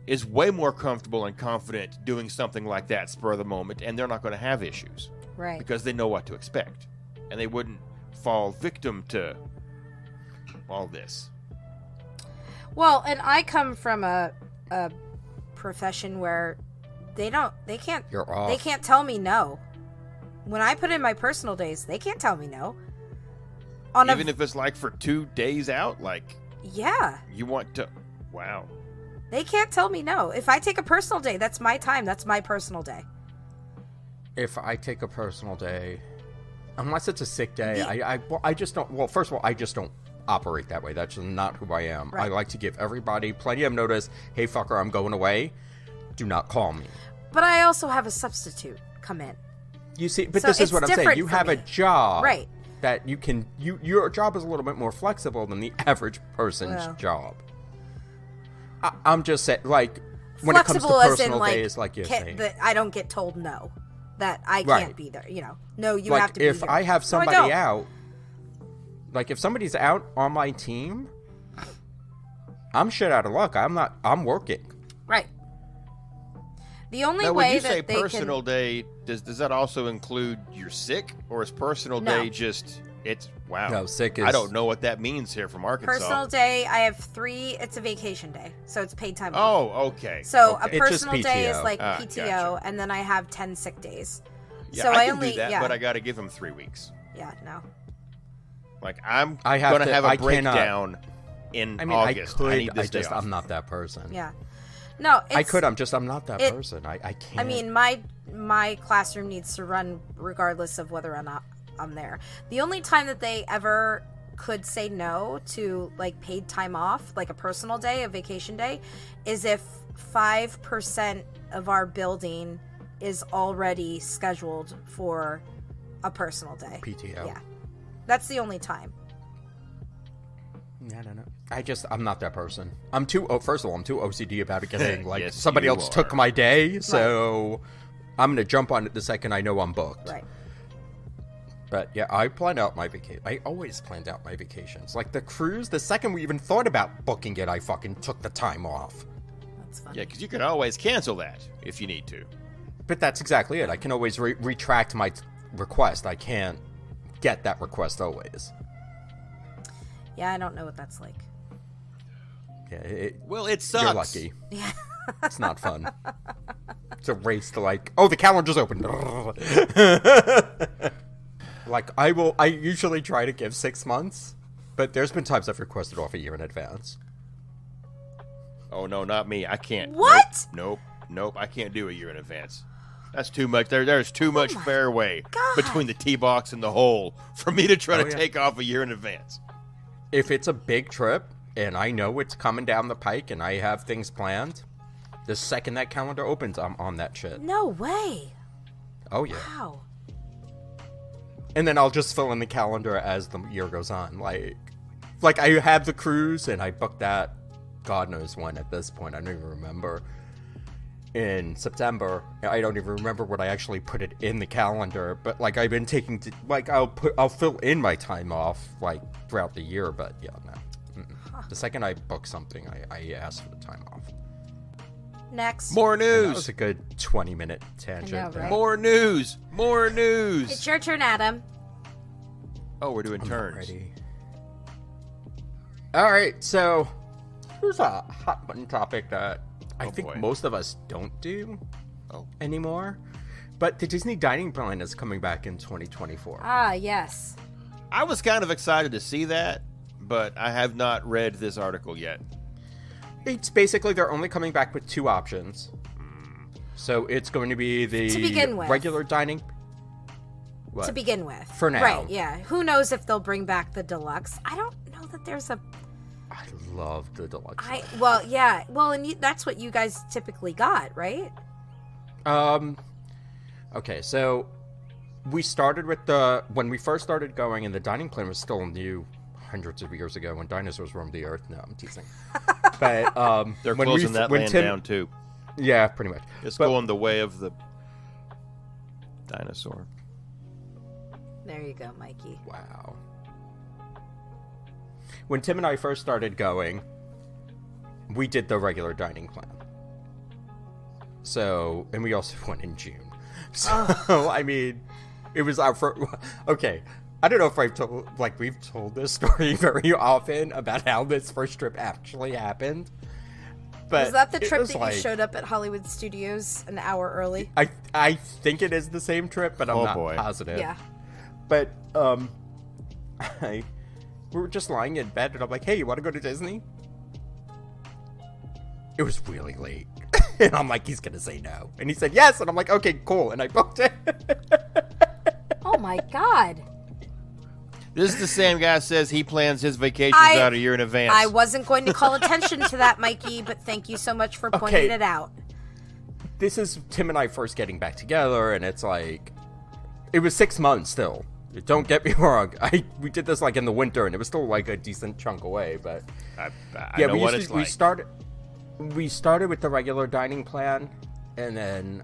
is way more comfortable and confident doing something like that spur of the moment, and they're not going to have issues, right? Because they know what to expect, and they wouldn't fall victim to all this. Well, and I come from a profession where they can't tell me no. When I put in my personal days, they can't tell me no. Even if it's like for 2 days out, like you want to. Wow. They can't tell me no. If I take a personal day, that's my time. That's my personal day. If I take a personal day, unless it's a sick day, I just don't. Well, first of all, I just don't operate that way. That's not who I am. Right. I like to give everybody plenty of notice. Hey, fucker, I'm going away. Do not call me. But I also have a substitute come in. You see, but this is what I'm saying. You have a job, right? That you can. Your job is a little bit more flexible than the average person's job. I'm just saying, like, when it comes to personal days, like you're saying. That I don't get told no, that I can't be there. You know, no, you have to be there. If I have somebody out, like if somebody's out on my team, I'm shit out of luck. I'm working. Right. The only now, way when you that say they personal day, does that also include you're sick, or is personal day just it's wow? No, sick is. I don't know what that means here from Arkansas. Personal day, I have 3. It's a vacation day, so it's paid time off. Oh, okay. So a personal day is like PTO, gotcha. And then I have 10 sick days. Yeah, so I can do that, but I got to give them 3 weeks. Yeah, no. Like I'm gonna have a breakdown in I mean, August. I could. need this day off. I'm not that person. Yeah. No, it's, I could. I'm not that person. I can't. I mean, my classroom needs to run regardless of whether or not I'm there. The only time that they ever could say no to like paid time off, like a personal day, a vacation day, is if 5% of our building is already scheduled for a personal day. PTO. Yeah. That's the only time. I don't know. I'm not that person. First of all, I'm too OCD about it getting like Yes, somebody you else are. took my day, so I'm gonna jump on it the second I know I'm booked. Right. But yeah, I planned out my vacation. I always planned out my vacations. Like the cruise, the second we even thought about booking it, I fucking took the time off. That's fun. Yeah, because you can always cancel that if you need to. But that's exactly it. I can always retract my request. I can't get that request always. Yeah, I don't know what that's like. Yeah, Well, it sucks. you're lucky. Yeah. It's not fun. It's a race to like, oh, the calendar's open. Like, I usually try to give 6 months, but there's been times I've requested off a year in advance. Oh, no, not me. I can't. What? Nope. I can't do a year in advance. That's too much. There's too much fairway God. between the tee box and the hole for me to try to yeah. take off a year in advance. If it's a big trip, and I know it's coming down the pike, and I have things planned, the second that calendar opens, I'm on that shit. No way. Oh, yeah. Wow. And then I'll just fill in the calendar as the year goes on. Like I have the cruise, and I booked that, God knows when at this point. I don't even remember. In September, I don't even remember what I actually put it in the calendar. But like I've been taking, I'll fill in my time off like throughout the year. But yeah, no. The second I book something, I ask for the time off. Next. More And that was news. a good 20-minute tangent. I know, there. right? More news. It's your turn, Adam. Oh, we're doing I'm not turns. ready. All right, so here's a hot button topic that I Oh, think boy. most of us don't do Oh. anymore. But the Disney dining plan is coming back in 2024. Ah, yes. I was kind of excited to see that, but I have not read this article yet. It's basically they're only coming back with 2 options. So it's going to be the To begin with. regular dining. What? To begin with. For now. Right, yeah. Who knows if they'll bring back the deluxe? I don't know that there's a... I love the deluxe. Well, yeah. Well, and that's what you guys typically got, right? Okay, so we started with when we first started going, and the dining plan was still new hundreds of years ago when dinosaurs roamed the earth. No, I'm teasing. But They're when closing that when land Tim- down too. Yeah, pretty much. It's But- going the way of the dinosaur. There you go, Mikey. Wow. When Tim and I first started going, we did the regular dining plan. So, and we also went in June. So, I mean, it was our first. Okay, I don't know if we've told this story very often about how this first trip actually happened. But Was that the it trip was that like- you showed up at Hollywood Studios an hour early? I think it is the same trip, but I'm Oh, not boy. positive. Yeah. But we were just lying in bed, and I'm like, "Hey, you want to go to Disney?" It was really late, and I'm like, "He's gonna say no," and he said yes, and I'm like, "Okay, cool," and I booked it. Oh my god. This is the same guy says he plans his vacations I- out a year in advance. I wasn't going to call attention to that, Mikey, but thank you so much for pointing Okay. it out. This is Tim and I first getting back together, and it's like, it was 6 months still. Don't get me wrong. We did this like in the winter, and it was still like a decent chunk away, but. I Yeah, know what it's like. We started with the regular dining plan, and then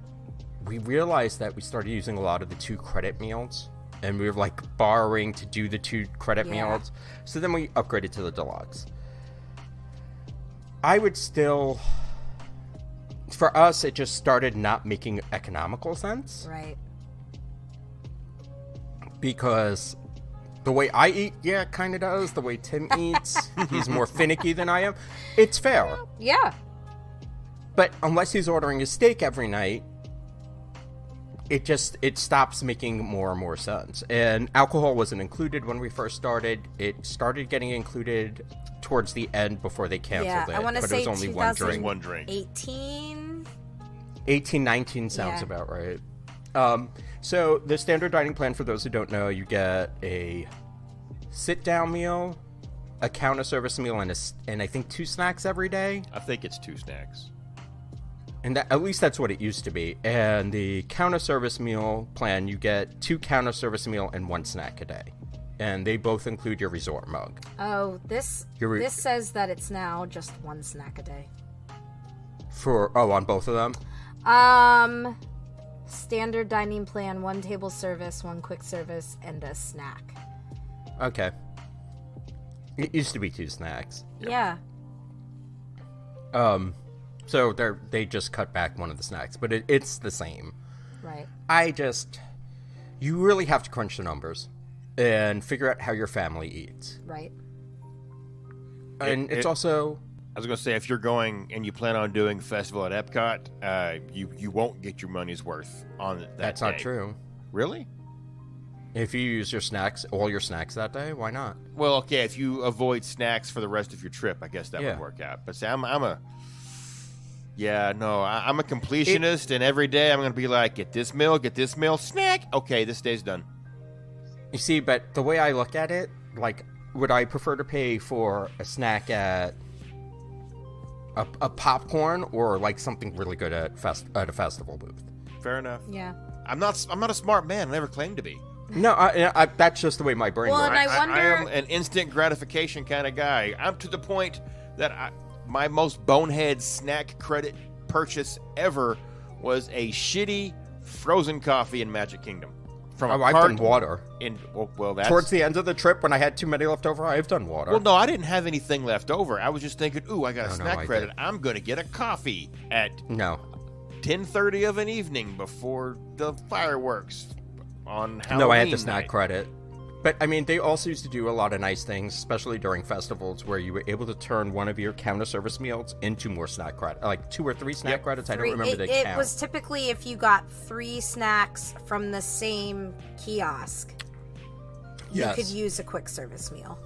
we realized that we started using a lot of the 2 credit meals, and we were like borrowing to do the 2 credit Yeah. meals. So then we upgraded to the deluxe. I would still, for us, it just started not making economical sense, Right. because the way I eat, yeah, it kind of does. The way Tim eats, he's more finicky than I am. It's fair. Yeah. But unless he's ordering a steak every night, it stops making more and more sense. And alcohol wasn't included when we first started. It started getting included towards the end before they canceled it. I want to say it was only one drink. 18? 18, 19 sounds about right. So the standard dining plan, for those who don't know, you get a sit-down meal, a counter service meal, and I think 2 snacks every day. I think it's 2 snacks. And at least that's what it used to be. And the counter service meal plan, you get 2 counter service meal and 1 snack a day. And they both include your resort mug. Oh, this says that it's now just 1 snack a day. On both of them? Standard dining plan, 1 table service, 1 quick service, and a snack. Okay. It used to be 2 snacks. Yeah. So they just cut back one of the snacks, but it's the same. Right. You really have to crunch the numbers and figure out how your family eats. Right. And it's also... I was going to say, if you're going and you plan on doing festival at Epcot, you won't get your money's worth on that That's day. not true. Really? If you use all your snacks that day, why not? Well, okay, if you avoid snacks for the rest of your trip, I guess that would work out. But see, I'm a completionist, and every day I'm going to be like, get this meal, snack. Okay, this day's done. You see, but the way I look at it, like, would I prefer to pay for a snack at a popcorn or like something really good at a festival booth? Fair enough. Yeah. I'm not a smart man. I never claimed to be. No, I that's just the way my brain works. And I wonder... I am an instant gratification kind of guy. I'm to the point that my most bonehead snack credit purchase ever was a shitty frozen coffee in Magic Kingdom. I've done water. That's... Towards the end of the trip, when I had too many left over, I've done water. Well, no, I didn't have anything left over. I was just thinking, I got a snack credit. I'm going to get a coffee at 10:30 of an evening before the fireworks on Halloween. No, I had the snack night. credit. But, I mean, they also used to do a lot of nice things, especially during festivals, where you were able to turn one of your counter service meals into more snack credit. Like 2 or 3 snack credits. I don't remember the count. It was typically if you got 3 snacks from the same kiosk, you could use a quick service meal.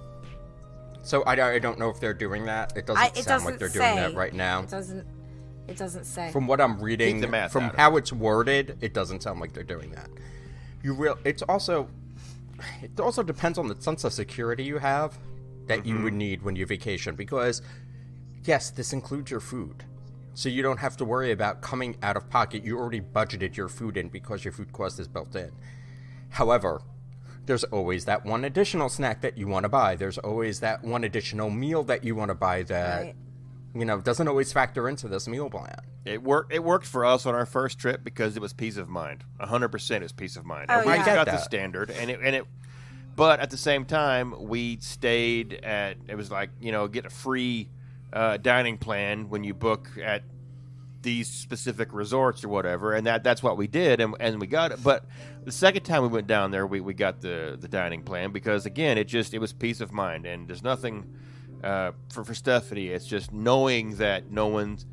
So I don't know if they're doing that. It doesn't sound like they're doing that right now. It doesn't say. From what I'm reading, from how it's worded, it doesn't sound like they're doing that. It also depends on the sense of security you have that you would need when you vacation, because yes, this includes your food, so you don't have to worry about coming out of pocket. You already budgeted your food in because your food cost is built in. However, there's always that one additional snack that you want to buy. There's always that one additional meal that you want to buy that doesn't always factor into this meal plan. It worked for us on our first trip because it was peace of mind. 100% is peace of mind. Oh, we yeah. got the standard, but at the same time, we stayed at. It was like get a free dining plan when you book at these specific resorts or whatever, and that's what we did, and we got it. But the second time we went down there, we got the dining plan because again, it was peace of mind, and there's nothing for Stephanie. It's just knowing that no one's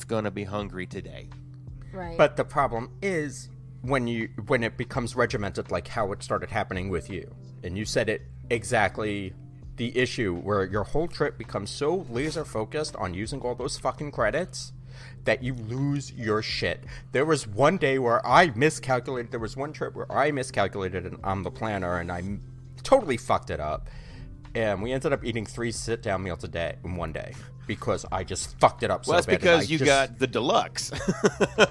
gonna be hungry today. Right. But the problem is when it becomes regimented, like how it started happening with you, and you said it exactly. The issue where your whole trip becomes so laser focused on using all those fucking credits that you lose your shit. There was one day where I miscalculated. There was one trip where I miscalculated on the planner, and I totally fucked it up. And we ended up eating 3 sit-down meals a day in one day because I just fucked it up so bad. Well, that's because you got the deluxe.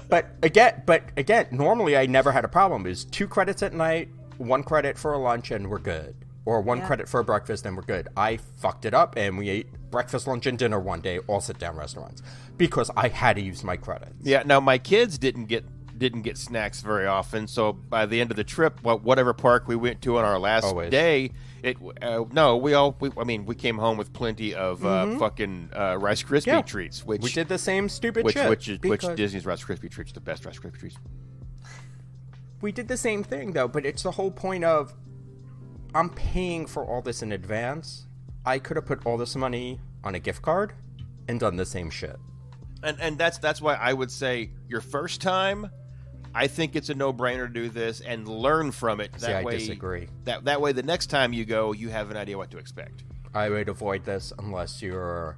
But again, normally I never had a problem. It was 2 credits at night, 1 credit for a lunch, and we're good. Or 1 credit for a breakfast, and we're good. I fucked it up, and we ate breakfast, lunch, and dinner one day, all sit-down restaurants, because I had to use my credits. Yeah. Now my kids didn't get snacks very often, so by the end of the trip, whatever park we went to on our last day, we came home with plenty of fucking Rice Krispie treats. Which we did the same stupid shit. Which Disney's Rice Krispie treats, the best Rice Krispie treats. We did the same thing though, but it's the whole point of I'm paying for all this in advance. I could have put all this money on a gift card and done the same shit. And that's why I would say your first time, I think it's a no-brainer to do this and learn from it. See, I disagree. That way, the next time you go, you have an idea what to expect. I would avoid this unless you're...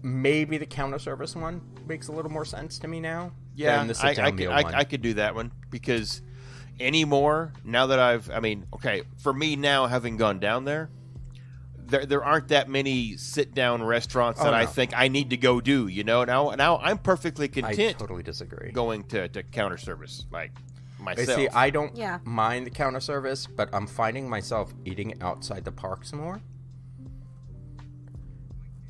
Maybe the counter service one makes a little more sense to me now. Yeah, than the sit-down meal one. I could do that one because anymore, now that for me now, having gone down there aren't that many sit-down restaurants that I think I need to go do. Now I'm perfectly content. I totally disagree. Going to counter service like myself. See, I don't mind the counter service, but I'm finding myself eating outside the parks more,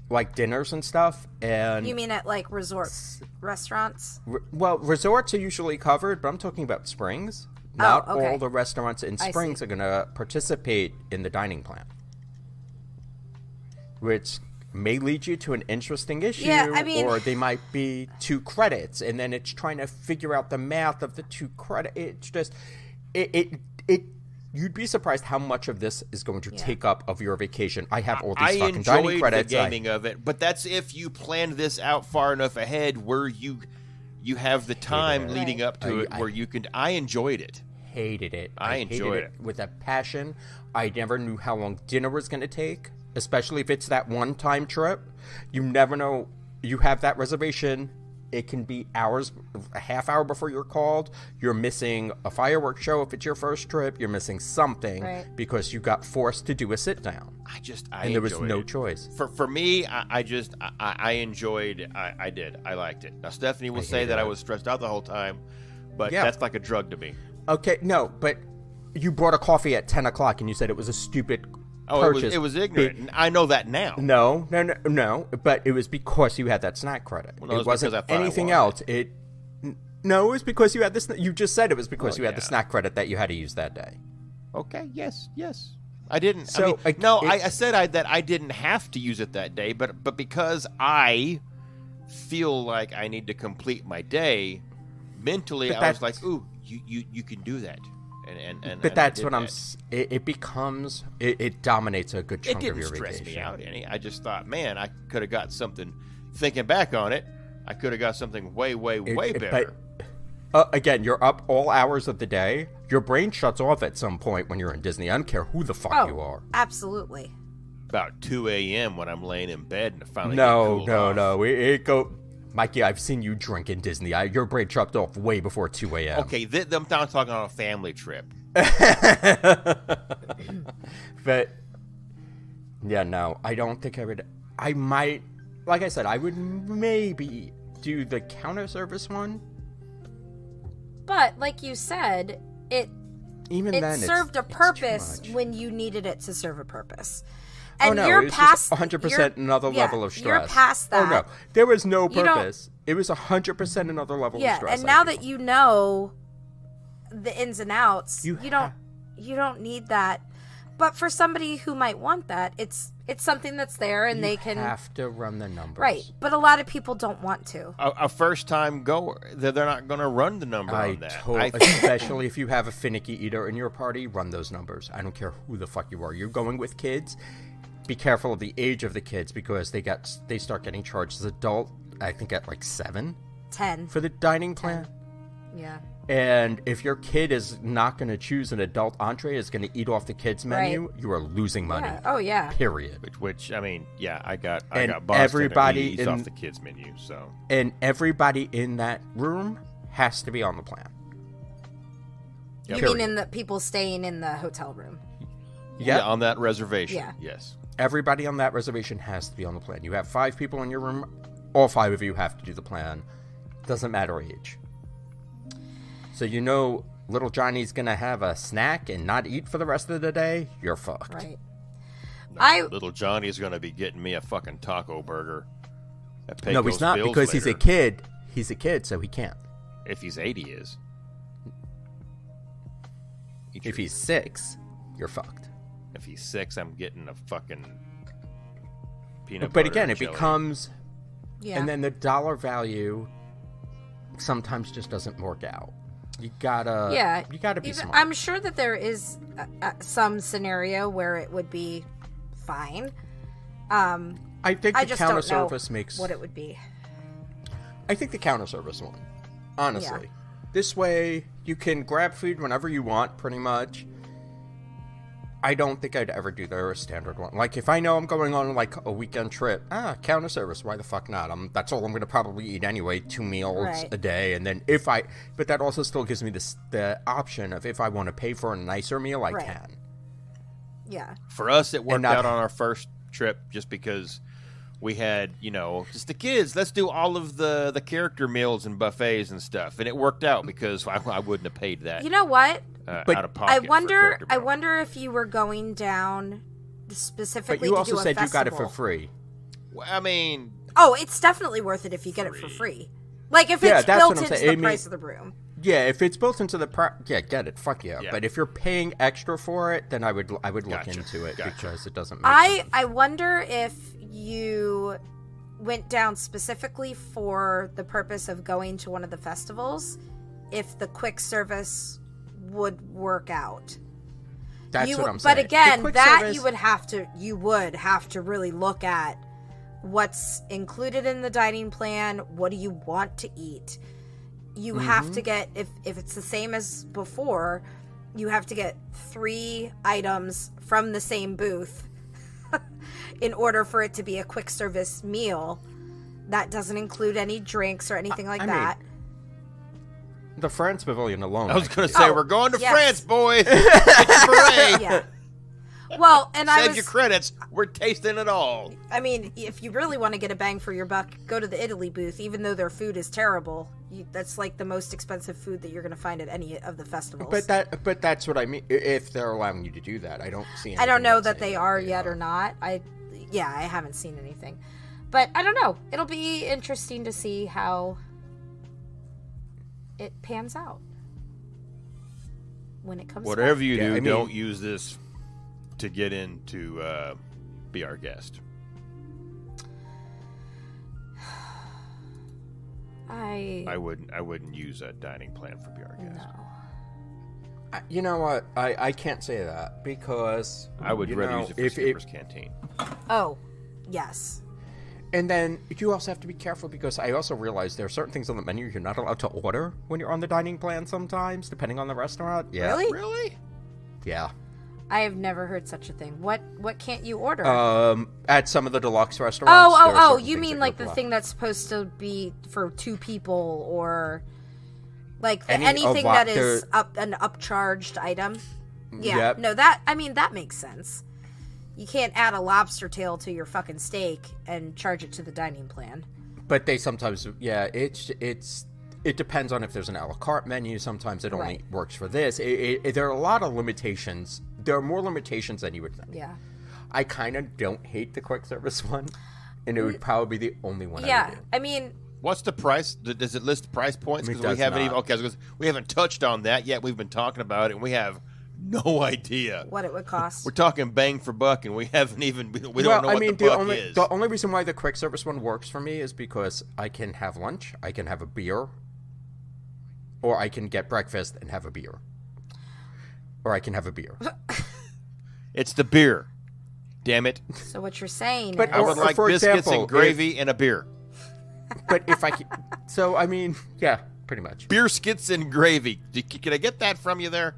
like dinners and stuff. And you mean at like resort restaurants? Well, resorts are usually covered, but I'm talking about Springs. Not all the restaurants in Springs are going to participate in the dining plan, which may lead you to an interesting issue, or they might be 2 credits, and then it's trying to figure out the math of the 2 credits. It's just, you'd be surprised how much of this is going to take up of your vacation. I have all these fucking dining credits. I enjoyed the gaming of it, but that's if you plan this out far enough ahead where you have the time leading up to it where you can. I enjoyed it. Hated it. I enjoyed it with a passion. I never knew how long dinner was going to take. Especially if it's that one-time trip. You never know. You have that reservation. It can be hours, a half hour before you're called. You're missing a fireworks show if it's your first trip. You're missing something because you got forced to do a sit-down. And there was no choice. For me, I enjoyed. I did. I liked it. Now, Stephanie will say that I was stressed out the whole time, but that's like a drug to me. Okay, no, but you brought a coffee at 10 o'clock and you said it was a stupid it was ignorant. I know that now. No. But it was because you had that snack credit. Well, it wasn't anything else. It was because you had this. You just said it was because you had the snack credit that you had to use that day. Okay. Yes. I didn't. So I said that I didn't have to use it that day, but because I feel like I need to complete my day mentally, I was like, "Ooh, you can do that." But that's what it dominates a good chunk of your vacation. It didn't stress me out any. I just thought, man, I could have got something. Thinking back on it, I could have got something way better. But again, you're up all hours of the day. Your brain shuts off at some point when you're in Disney. I don't care who the fuck you are. Absolutely. About 2 a.m. when I'm laying in bed and finally No. Mikey, I've seen you drink in Disney. Your brain chopped off way before 2 a.m. Okay, I'm not talking on a family trip. But, yeah, no, I don't think I would. I might, like I said, I would maybe do the counter service one. But, like you said, it served a purpose when you needed it to serve a purpose. And you're past 100% another level of stress. You're past that. Oh no, there was no purpose. It was 100% another level of stress. Yeah, and now that you know the ins and outs, you don't need that. But for somebody who might want that, it's something that's there, and they can have to run the numbers. Right, but a lot of people don't want to. A first-time goer, they're not going to run the number on that. Especially if you have a finicky eater in your party, run those numbers. I don't care who the fuck you are. You're going with kids. Be careful of the age of the kids because they start getting charged as adult. I think at like 10 for the dining plan. Yeah. And if your kid is not going to choose an adult entree, is going to eat off the kids menu, you are losing money. Yeah. Oh yeah. Period. Which I mean, yeah, I got busted. Everybody eats off the kids menu. So and everybody in that room has to be on the plan. You mean in the people staying in the hotel room? Yeah, on that reservation. Yeah. Yes. Everybody on that reservation has to be on the plan. You have 5 people in your room. All 5 of you have to do the plan. Doesn't matter age. So little Johnny's going to have a snack and not eat for the rest of the day. You're fucked. Right. Little Johnny's going to be getting me a fucking taco burger. No, he's not because he's a kid. He's a kid, so he can't. If he's 8, he is. If he's 6, you're fucked. If he's 6, I'm getting a fucking peanut butter. But again, it jelly. becomes... Yeah. And then the dollar value sometimes just doesn't work out. You gotta be smart. I'm sure that there is some scenario where it would be fine. I think the counter service makes what it would be. I think the counter service one. Honestly. Yeah. This way, you can grab food whenever you want, pretty much. I don't think I'd ever do the standard one. Like, if I know I'm going on, like, a weekend trip, counter service, why the fuck not? That's all I'm going to probably eat anyway, 2 meals a day, and then but that also still gives me the option of if I want to pay for a nicer meal, I can. Yeah. For us, it worked out on our first trip just because we had, just the kids. Let's do all of the character meals and buffets and stuff, and it worked out because I wouldn't have paid that. You know what? Out of pocket. I wonder if you were going down specifically. But you also said festival. you got it for free. Well, I mean, it's definitely worth it if you get it for free. Like if it's built into the price of the room. Yeah, if it's built into the get it. Fuck yeah. But if you're paying extra for it, then I would look into it because it doesn't make sense. I wonder if you went down specifically for the purpose of going to one of the festivals, if the quick service would work out. That's what I'm saying. But again, you would have to really look at what's included in the dining plan. What do you want to eat? You have to get, if it's the same as before, you have to get 3 items from the same booth in order for it to be a quick service meal. That doesn't include any drinks or anything like that. The France Pavilion alone. I was going to say, we're going to France, boys. It's parade. Yeah. Well, and Save your credits. We're tasting it all. I mean, if you really want to get a bang for your buck, go to the Italy booth. Even though their food is terrible, that's like the most expensive food that you're going to find at any of the festivals. But that's what I mean. If they're allowing you to do that, I don't see. I don't know that they are yet or not. I haven't seen anything, but I don't know. It'll be interesting to see how it pans out when it comes. Whatever you do, don't use this to get in to be our guest. I wouldn't use a dining plan for be our guest. No. You know what? I can't say that because I would rather use it for Skipper's Canteen. Oh, yes. And then you also have to be careful because I also realize there are certain things on the menu you're not allowed to order when you're on the dining plan sometimes, depending on the restaurant. Yeah. Really? Yeah. I have never heard such a thing. What can't you order? At some of the deluxe restaurants. Oh! You mean like the thing that's supposed to be for 2 people, or like anything that is an upcharged item? Yeah. Yep. No, that makes sense. You can't add a lobster tail to your fucking steak and charge it to the dining plan. But they sometimes, it depends on if there's an a la carte menu. Sometimes it only works for this. There are a lot of limitations. There are more limitations than you would think. Yeah. I kind of don't hate the quick service one, and it would probably be the only one I would do. I mean... What's the price? Does it list price points? Because we haven't even... we haven't touched on that yet. We've been talking about it, and we have no idea what it would cost. We're talking bang for buck, and we haven't even... We don't know what the buck is. The only reason why the quick service one works for me is because I can have lunch, I can have a beer, or I can get breakfast and have a beer. Or I can have a beer. It's the beer. Damn it. So what you're saying but is... I would like biscuits and gravy and a beer. But if I can... So, I mean, yeah, pretty much. Beer skits and gravy. Can I get that from you there?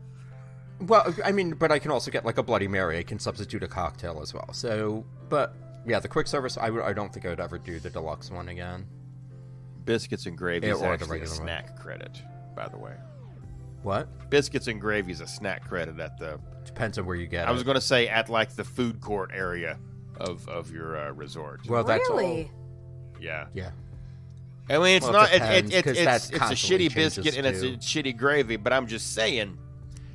Well, I mean, but I can also get like a Bloody Mary. I can substitute a cocktail as well. So, but yeah, the quick service, I don't think I would ever do the deluxe one again. Biscuits and gravy is actually a snack credit, by the way. What? Biscuits and gravy is a snack credit at the... Depends on where you get it. I was going to say at like the food court area of your resort. Well, that's really? all. Yeah. Yeah. I mean, it's not. It's a shitty changes biscuit and it's a shitty gravy, but I'm just saying.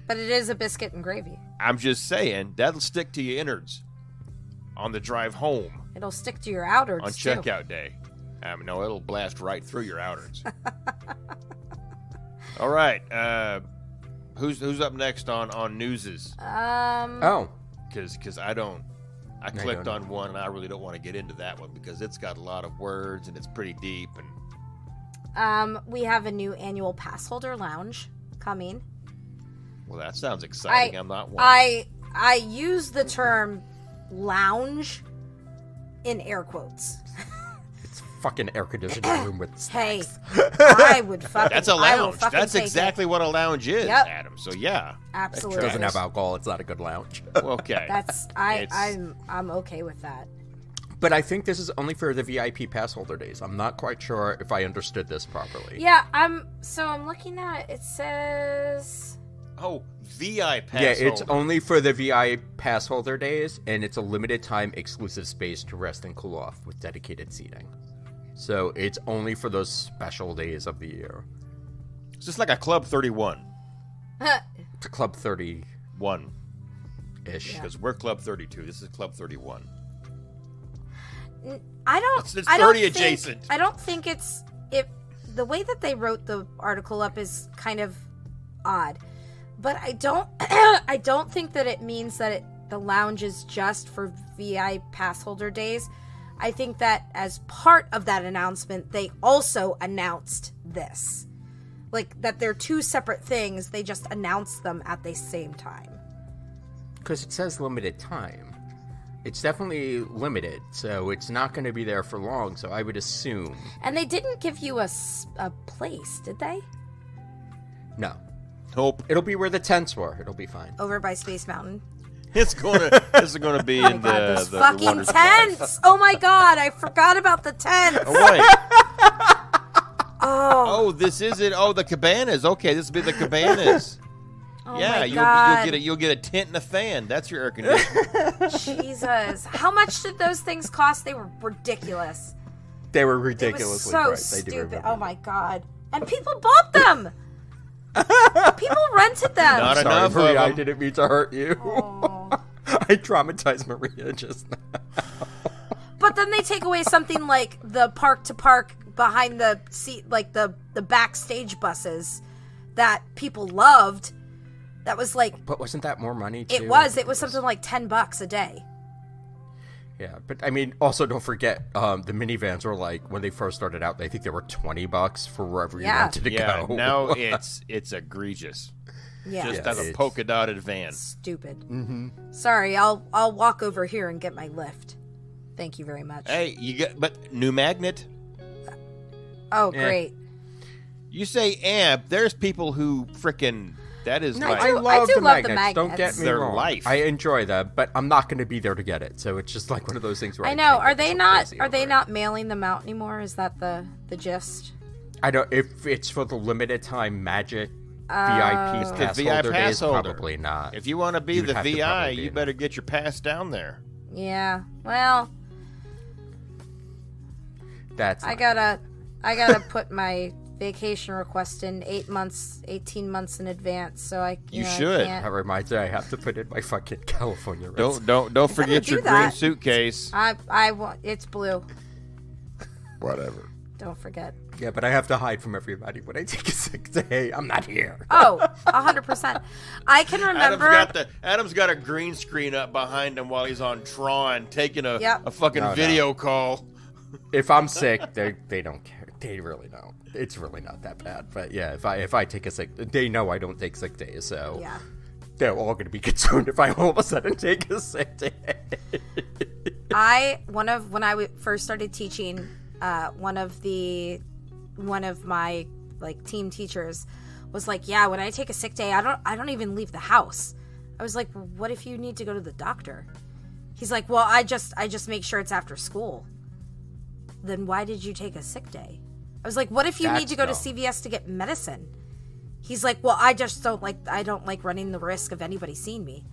But it is a biscuit and gravy. I'm just saying that'll stick to your innards on the drive home. It'll stick to your outwards on checkout day. No, it'll blast right through your outwards. All right. Who's up next on newses? Because I don't. I clicked on one, and I really don't want to get into that one because it's got a lot of words and it's pretty deep. And we have a new annual pass holder lounge coming. Well, that sounds exciting. I'm not one. I use the term lounge in air quotes. It's fucking air conditioning room with Hey, snacks. I would fucking. That's a I will lounge. fucking That's take exactly it. what a lounge is, Yep. Adam. So yeah, Absolutely. It doesn't have alcohol. It's not a good lounge. okay. That's It's- I'm okay with that. But I think this is only for the VIP pass holder days. I'm not quite sure if I understood this properly. Yeah, I'm looking at it. It says Oh, VI pass. Yeah, it's holder. only for the VI pass holder days, and it's a limited time exclusive space to rest and cool off with dedicated seating. So it's only for those special days of the year. It's just like a Club 31. It's a Club 30-ish. One. Because we're Club 32. This is Club 31. I don't. It's I don't 30 think, adjacent. I don't think it's the way that they wrote the article up is kind of odd, but I don't. I don't think that it means that the lounge is just for VI pass holder days. I think that as part of that announcement, they also announced this, like that they're two separate things. They just announced them at the same time. Because it says limited time. It's definitely limited, so it's not going to be there for long, so I would assume. And they didn't give you a place, did they? No. Nope. It'll be where the tents were. It'll be fine. Over by Space Mountain. This is gonna be in God, the those the fucking water supply. tents! Oh my god, I forgot about the tents! Oh wait. Oh, Oh, this is it. Oh, the cabanas. Okay, this will be the cabanas. oh Yeah, my you'll god. you'll get a tent and a fan. That's your air conditioner. Jesus. How much did those things cost? They were ridiculous. They were It was ridiculously so priced. I do stupid. remember. Oh my god. And people bought them! People rented them! Not Sorry, enough of Maria, I them. didn't mean to hurt you. Oh. I traumatized Maria just now. But then they take away something like the park to park behind the seat, like the backstage buses that people loved. That was like, But wasn't that more money, too? it was something like $10 a day. Yeah, but I mean, also don't forget, the minivans were like, when they first started out, I think they were $20 for wherever you Yeah. wanted to Yeah, go. now it's egregious. Yeah. Just Yeah, as a it's- polka dotted van. Stupid. Mm-hmm. Sorry, I'll walk over here and get my lift. Thank you very much. Hey, you get but new magnet. Oh, Yeah. great. You say amp. There's people who frickin' that is No, like I do love love the the magnets. Don't get magnets. me Their wrong. life. I enjoy them, but I'm not going to be there to get it. So it's just like one of those things where I I know. can't Are get they so not? crazy Are they over it. not mailing them out anymore? Is that the gist? I don't. If it's for the limited time Magic VIP the pass VI holder pass days, holder. probably not. if you want to be You'd the have to VI, probably be you in better get your pass down there. Yeah. Well, That's I not- gotta put my vacation request in 18 months in advance. So You know, I should. can't- That reminds me, I have to put in my fucking California. rents. Don't forget do your green that. suitcase. I want. It's blue. Whatever. Don't forget. Yeah, but I have to hide from everybody when I take a sick day. I'm not here. Oh, 100%. I can remember. Adam's got a green screen up behind him while he's on Tron taking a Yep. a fucking No, no. video call. If I'm sick, they don't care. They really don't. It's really not that bad. But yeah, if I take a sick, they know I don't take sick days, so Yeah. they're all going to be concerned if I all of a sudden take a sick day. When I first started teaching, one of my like team teachers was like, "Yeah, when I take a sick day, I don't even leave the house." I was like, well, "What if you need to go to the doctor?" He's like, "Well, I just make sure it's after school." Then why did you take a sick day? I was like, "What if you need That's to go to dumb. CVS to get medicine?" He's like, "Well, I don't like running the risk of anybody seeing me."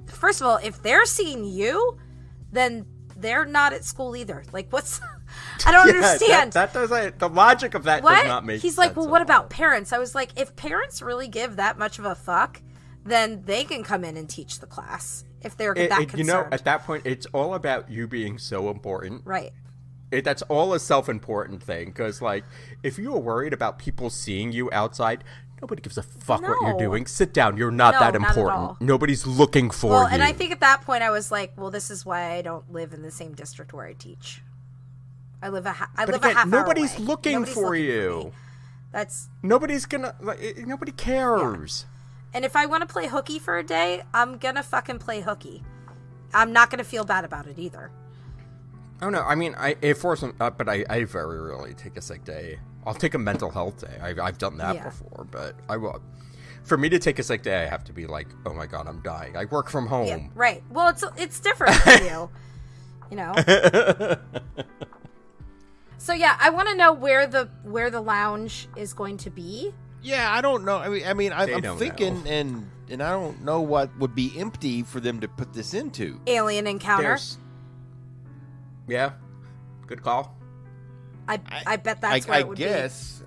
First of all, if they're seeing you, then they're not at school either. Like, what's... I don't understand. That doesn't... The logic of that What? does not make He's sense like, well, at what all. about parents? I was like, if parents really give that much of a fuck, then they can come in and teach the class if they're that concerned. You know, at that point, it's all about you being so important. Right. That's all a self-important thing, because, like, if you are worried about people seeing you outside, nobody gives a fuck what you're No. doing. Sit down. You're not No, that not at important. all. Nobody's looking for Well, you. and I think at that point I was like, well, this is why I don't live in the same district where I teach. I live a half hour nobody's away. looking Nobody's for looking you. me. That's... Nobody's gonna... Like, nobody cares. And if I want to play hooky for a day, I'm gonna fucking play hooky. I'm not gonna feel bad about it either. Oh no, I mean, but I very rarely take a sick day. I'll take a mental health day. I've done that before, but I will. For me to take a sick day, I have to be like, oh my god, I'm dying. I work from home. Yeah, right. Well, it's different for you, you know. So yeah, I want to know where the lounge is going to be. Yeah, I don't know. I mean, I'm thinking, know. and I don't know what would be empty for them to put this into. Alien encounter. Yeah, good call. I bet that's where it would guess.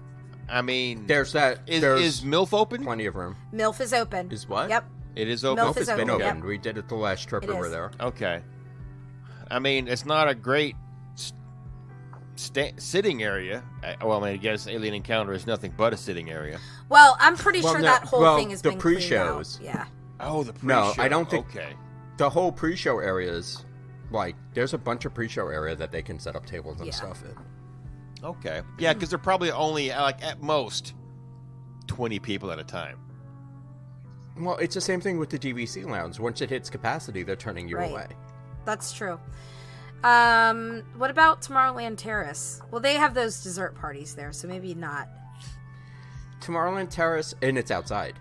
I mean, there's that. Is MILF open? Plenty of room. MILF is open. Is what? Yep. It is open. MILF is It's been open. open. Yep. We did it the last trip we were there. Okay. I mean, it's not a great sitting area. Well, I guess Alien Encounter is nothing but a sitting area. Well, I'm pretty sure that whole thing has been the cleaned pre-shows. out. Yeah. Oh, the pre-show. No, I don't think. Okay. The whole pre-show areas, like, there's a bunch of pre-show area that they can set up tables and stuff in. Okay. Yeah, because they're probably only, like, at most 20 people at a time. Well, it's the same thing with the DVC lounge. Once it hits capacity, they're turning you away. That's true. What about Tomorrowland Terrace? Well, they have those dessert parties there, so maybe not. Tomorrowland Terrace, and it's outside.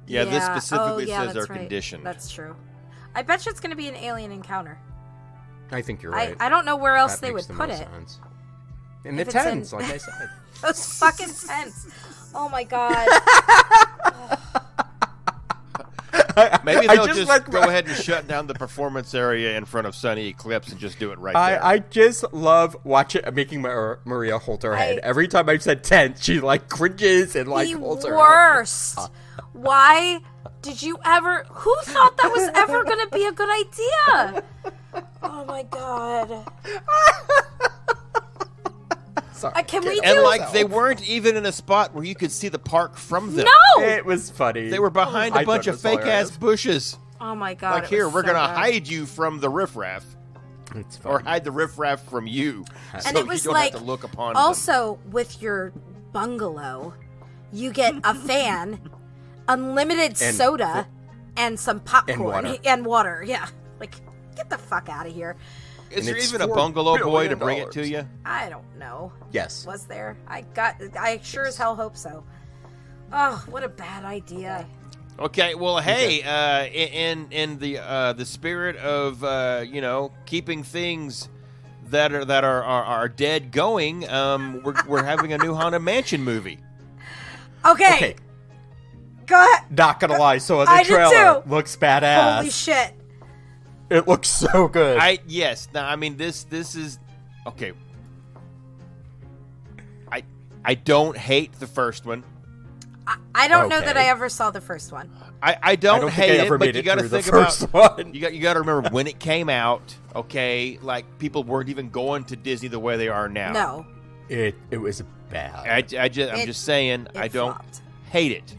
Yeah, this specifically says they're right. conditioned. That's true. I bet you it's going to be an Alien Encounter. I think you're right. I don't know where else That they makes would the put most it. sense. In the If it's tents, in- like I said. Those fucking tents. Oh my god. Maybe they'll just go ahead and shut down the performance area in front of Sunny Eclipse and just do it right there. I just love making Maria hold her head. Every time I've said tent, she like cringes and like holds her head. Worst. Why did you ever? Who thought that was ever going to be a good idea? Oh my god. Sorry. Can we And do? like they weren't even in a spot where you could see the park from them. No. It was funny. They were behind a bunch of fake ass bushes. Oh my god. Like it here, was we're so gonna bad. hide you from the riffraff, It's funny. or hide the riffraff from you, And so it was you don't like have to look upon also with your bungalow, you get a fan, unlimited And soda, and some popcorn And water. Yeah, like get the fuck out of here. them. Is And there it's even a $4 bungalow boy to billion. bring it to you? I don't know. Yes. Was there? I sure as hell hope so. Oh, what a bad idea. Okay, well, hey, in the spirit of keeping things that are dead going, we're having a new Haunted Mansion movie. Okay. Go ahead. Not gonna lie, so I the did trailer too. looks badass. Holy shit. It looks so good. Yes. Now, I mean, this is okay. I don't hate the first one. I don't know that Okay. I ever saw the first one. I don't think hate I ever it, but made you it got to through the think about first one. you got to remember when it came out. Okay, like people weren't even going to Disney the way they are now. No. It was bad. I'm just saying I don't flopped. hate it.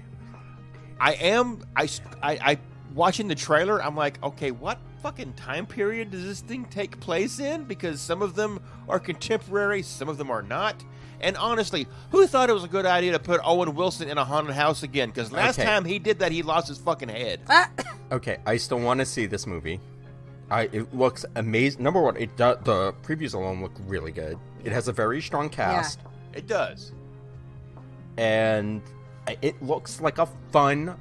I watching the trailer. I'm like, okay, what fucking time period does this thing take place in? Because some of them are contemporary, some of them are not. And honestly, who thought it was a good idea to put Owen Wilson in a haunted house again? Because last time he did that, he lost his fucking head. Okay, I still want to see this movie. It looks amazing. Number one, the previews alone look really good. It has a very strong cast, It does. and it looks like a fun,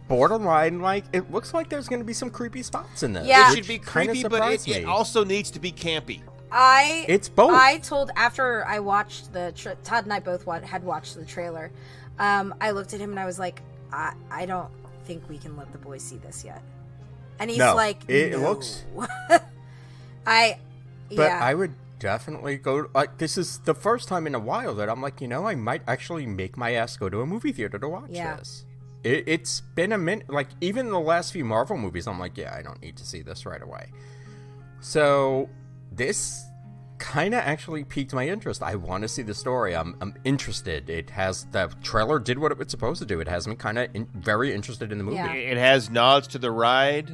borderline it looks like there's going to be some creepy spots in this. Yeah. It should be creepy, but it also needs to be campy. It's both. I told after I watched Todd and I both had watched the trailer. I looked at him and I was like, I don't think we can let the boys see this yet. And he's No, like, it no. looks- I would definitely go. This is the first time in a while that I'm like, I might actually make my ass go to a movie theater to watch this. It's been a minute. Like, even the last few Marvel movies, I'm like, I don't need to see this right away. So this kind of actually piqued my interest. I want to see the story. I'm interested. The trailer did what it was supposed to do. It has me kind of very interested in the movie. Yeah. It has nods to the ride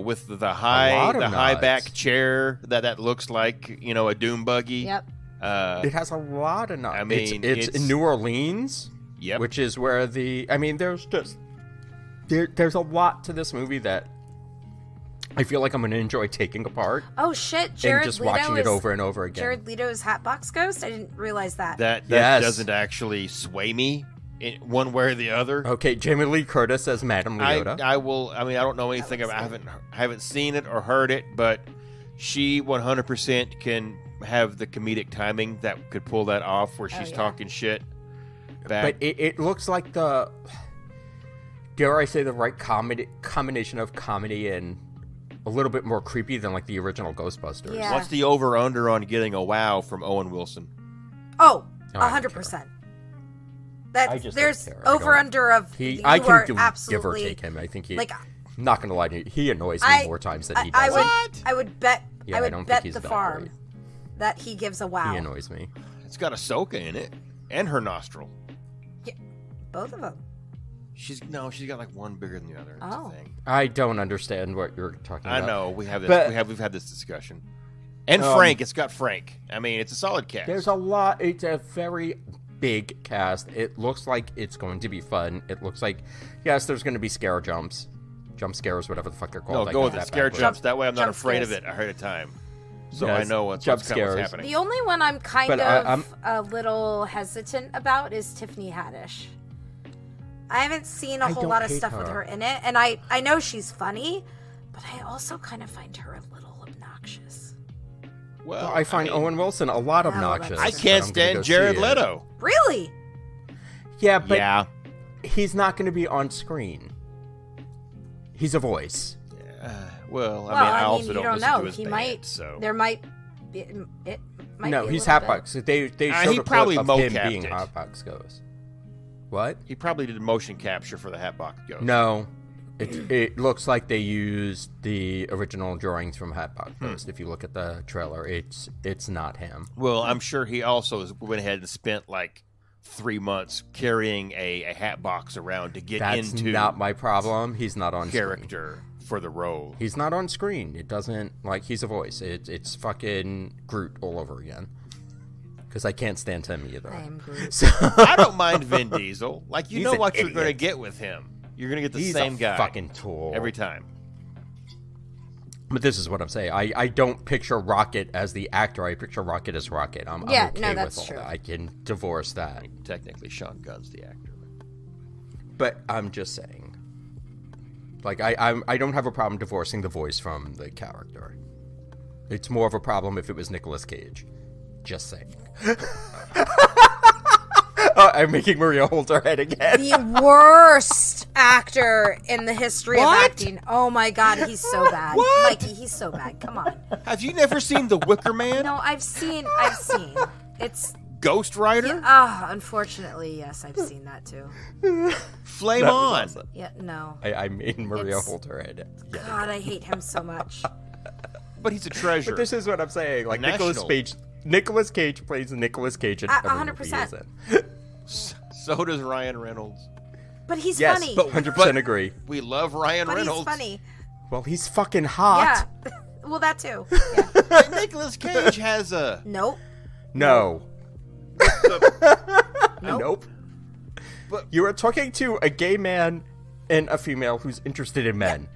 with the high nods. back chair that looks like a doom buggy. Yep. It has a lot of nods. I mean, it's in New Orleans. Yep. Which is where there's a lot to this movie that I feel like I'm going to enjoy taking apart Oh shit, Jared and just Leto watching it is over and over again. Jared Leto's Hatbox Ghost? I didn't realize that. That Yes. doesn't actually sway me in one way or the other. Okay, Jamie Lee Curtis as Madame Leota. I will. I mean, I don't know anything about. I haven't seen it or heard it, but she 100% can have the comedic timing that could pull that off, where she's talking shit back. But it looks like the, dare I say, the right combination of comedy and a little bit more creepy than like the original Ghostbusters. Yeah. What's the over/under on getting a wow from Owen Wilson? Oh, No, I don't 100%. I That just there's don't care. I over don't- under of He, you I are can absolutely give or take him. I think he. like I'm not gonna lie to you. He annoys me more times than he I does. would bet Yeah, I I would don't think bet he's the that farm great. that he gives a wow. He annoys me. It's got Ahsoka in it, and her nostril. Both of them. She's got like one bigger than the other. That's Oh. the thing. I don't understand what you're talking I about. know we have this. But- We've had this discussion. And Um, Frank, it's got Frank. I mean, it's a solid cast. There's a lot. It's a very big cast. It looks like it's going to be fun. It looks like, yes, there's going to be jump scares, whatever the fuck they're called. No, I go got with the that scare backwards. jumps. That way, I'm not Jump afraid of scares. it ahead of time, so Yes, I know what's jump what's scares. happening. The only one I'm kind But, of I'm- a little hesitant about is Tiffany Haddish. I haven't seen a I whole don't lot of hate stuff with her. her in it, and I know she's funny, but I also kind of find her a little obnoxious. Well, I find mean, Owen Wilson a lot Oh, that's obnoxious. I true. but can't I'm gonna go stand see Jared it. Leto. Really? Yeah, but Yeah. he's not going to be on screen. He's a voice. Well, I also you don't don't listen know. to his He band, might. so There might. It might No, be a he's little bit. Hatbox. They he showed a probably clip of him mocapped being it. Hatbox Ghost. What? he probably did motion capture for the Hatbox Ghost. No. It looks like they used the original drawings from Hatbox Ghost. If you look at the trailer, it's not him. Well, I'm sure he also went ahead and spent like 3 months carrying a hat box around to get That's into not my problem. He's not on screen. character for the role. He's not on screen. It doesn't, like, he's a voice. It's fucking Groot all over again. Because I can't stand him either. I am Groot. So, I don't mind Vin Diesel. Like, you He's know an what you're idiot. going to get with him. You're going to get the he's same a guy fucking tool. every time. But this is what I'm saying. I don't picture Rocket as the actor. I picture Rocket as Rocket. I'm Yeah, okay no, with that's all true. that. I can divorce that. Technically, Sean Gunn's the actor. But I'm just saying. Like, I don't have a problem divorcing the voice from the character. It's more of a problem if it was Nicolas Cage. Just saying. I'm making Maria hold her head again. The worst actor in the history What? of acting. Oh my god, he's so bad. What? Mikey, he's so bad. Come on. Have you never seen The Wicker Man? No, I've seen. It's Ghost Rider? unfortunately, yes, I've seen that too. Flame That on. was awesome. Yeah, no. I made Maria It's- hold her head. Yeah. God, I hate him so much. But he's a treasure. But this is what I'm saying. Like, National. Nicolas Cage plays Nicolas Cage in every movie he's 100%. in. So does Ryan Reynolds. But he's Yes, funny. but 100% agree. We love Ryan But he's Reynolds. funny. Well, he's fucking hot. Yeah. Well, that too. Yeah. But Nicolas Cage has a... Nope. No. Nope. Nope. But- You are talking to a gay man and a female who's interested in men.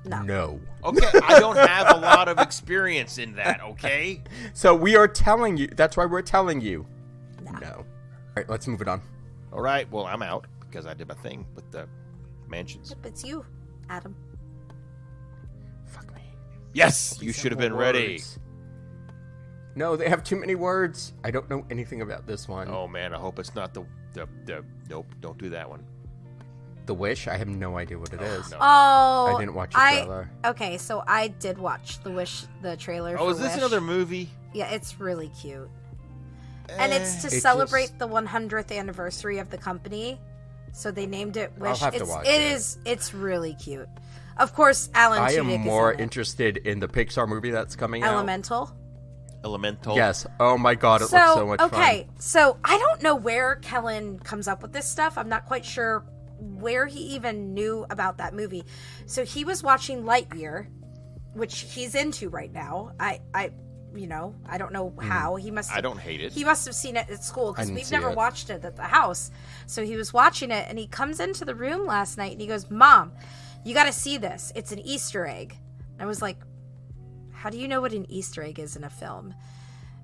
No. Okay, I don't have a lot of experience in that, okay? So we are telling you. That's why we're telling you. No. All right, let's move it on. All right, well, I'm out because I did my thing with the mansions. It's you, Adam. Fuck me. Yes, you should have been ready. Words. No, they have too many words. I don't know anything about this one. Oh, man, I hope it's not the nope, don't do that one. The Wish? I have no idea what it is. No. Oh, I didn't watch the trailer. Okay, so I did watch the trailer. Oh, for is this Wish. another movie? Yeah, it's really cute, and it's to It celebrate just- the 100th anniversary of the company. So they named it Wish. have to it's, watch it it. is. It's really cute. Of course, Alan I Tudyk am is more in it. interested in the Pixar movie that's coming out. Elemental. Elemental. Yes. Oh my god, it looks so much okay, fun. so I don't know where Kellen comes up with this stuff. I'm not quite sure where he even knew about that movie. So he was watching Lightyear, which he's into right now. I don't know how. He must. I don't hate it. He must have seen it at school I because didn't we've see never it. watched it at the house. So he was watching it, and he comes into the room last night, and he goes, "Mom, you got to see this. It's an Easter egg. I was like, how do you know what an Easter egg is in a film?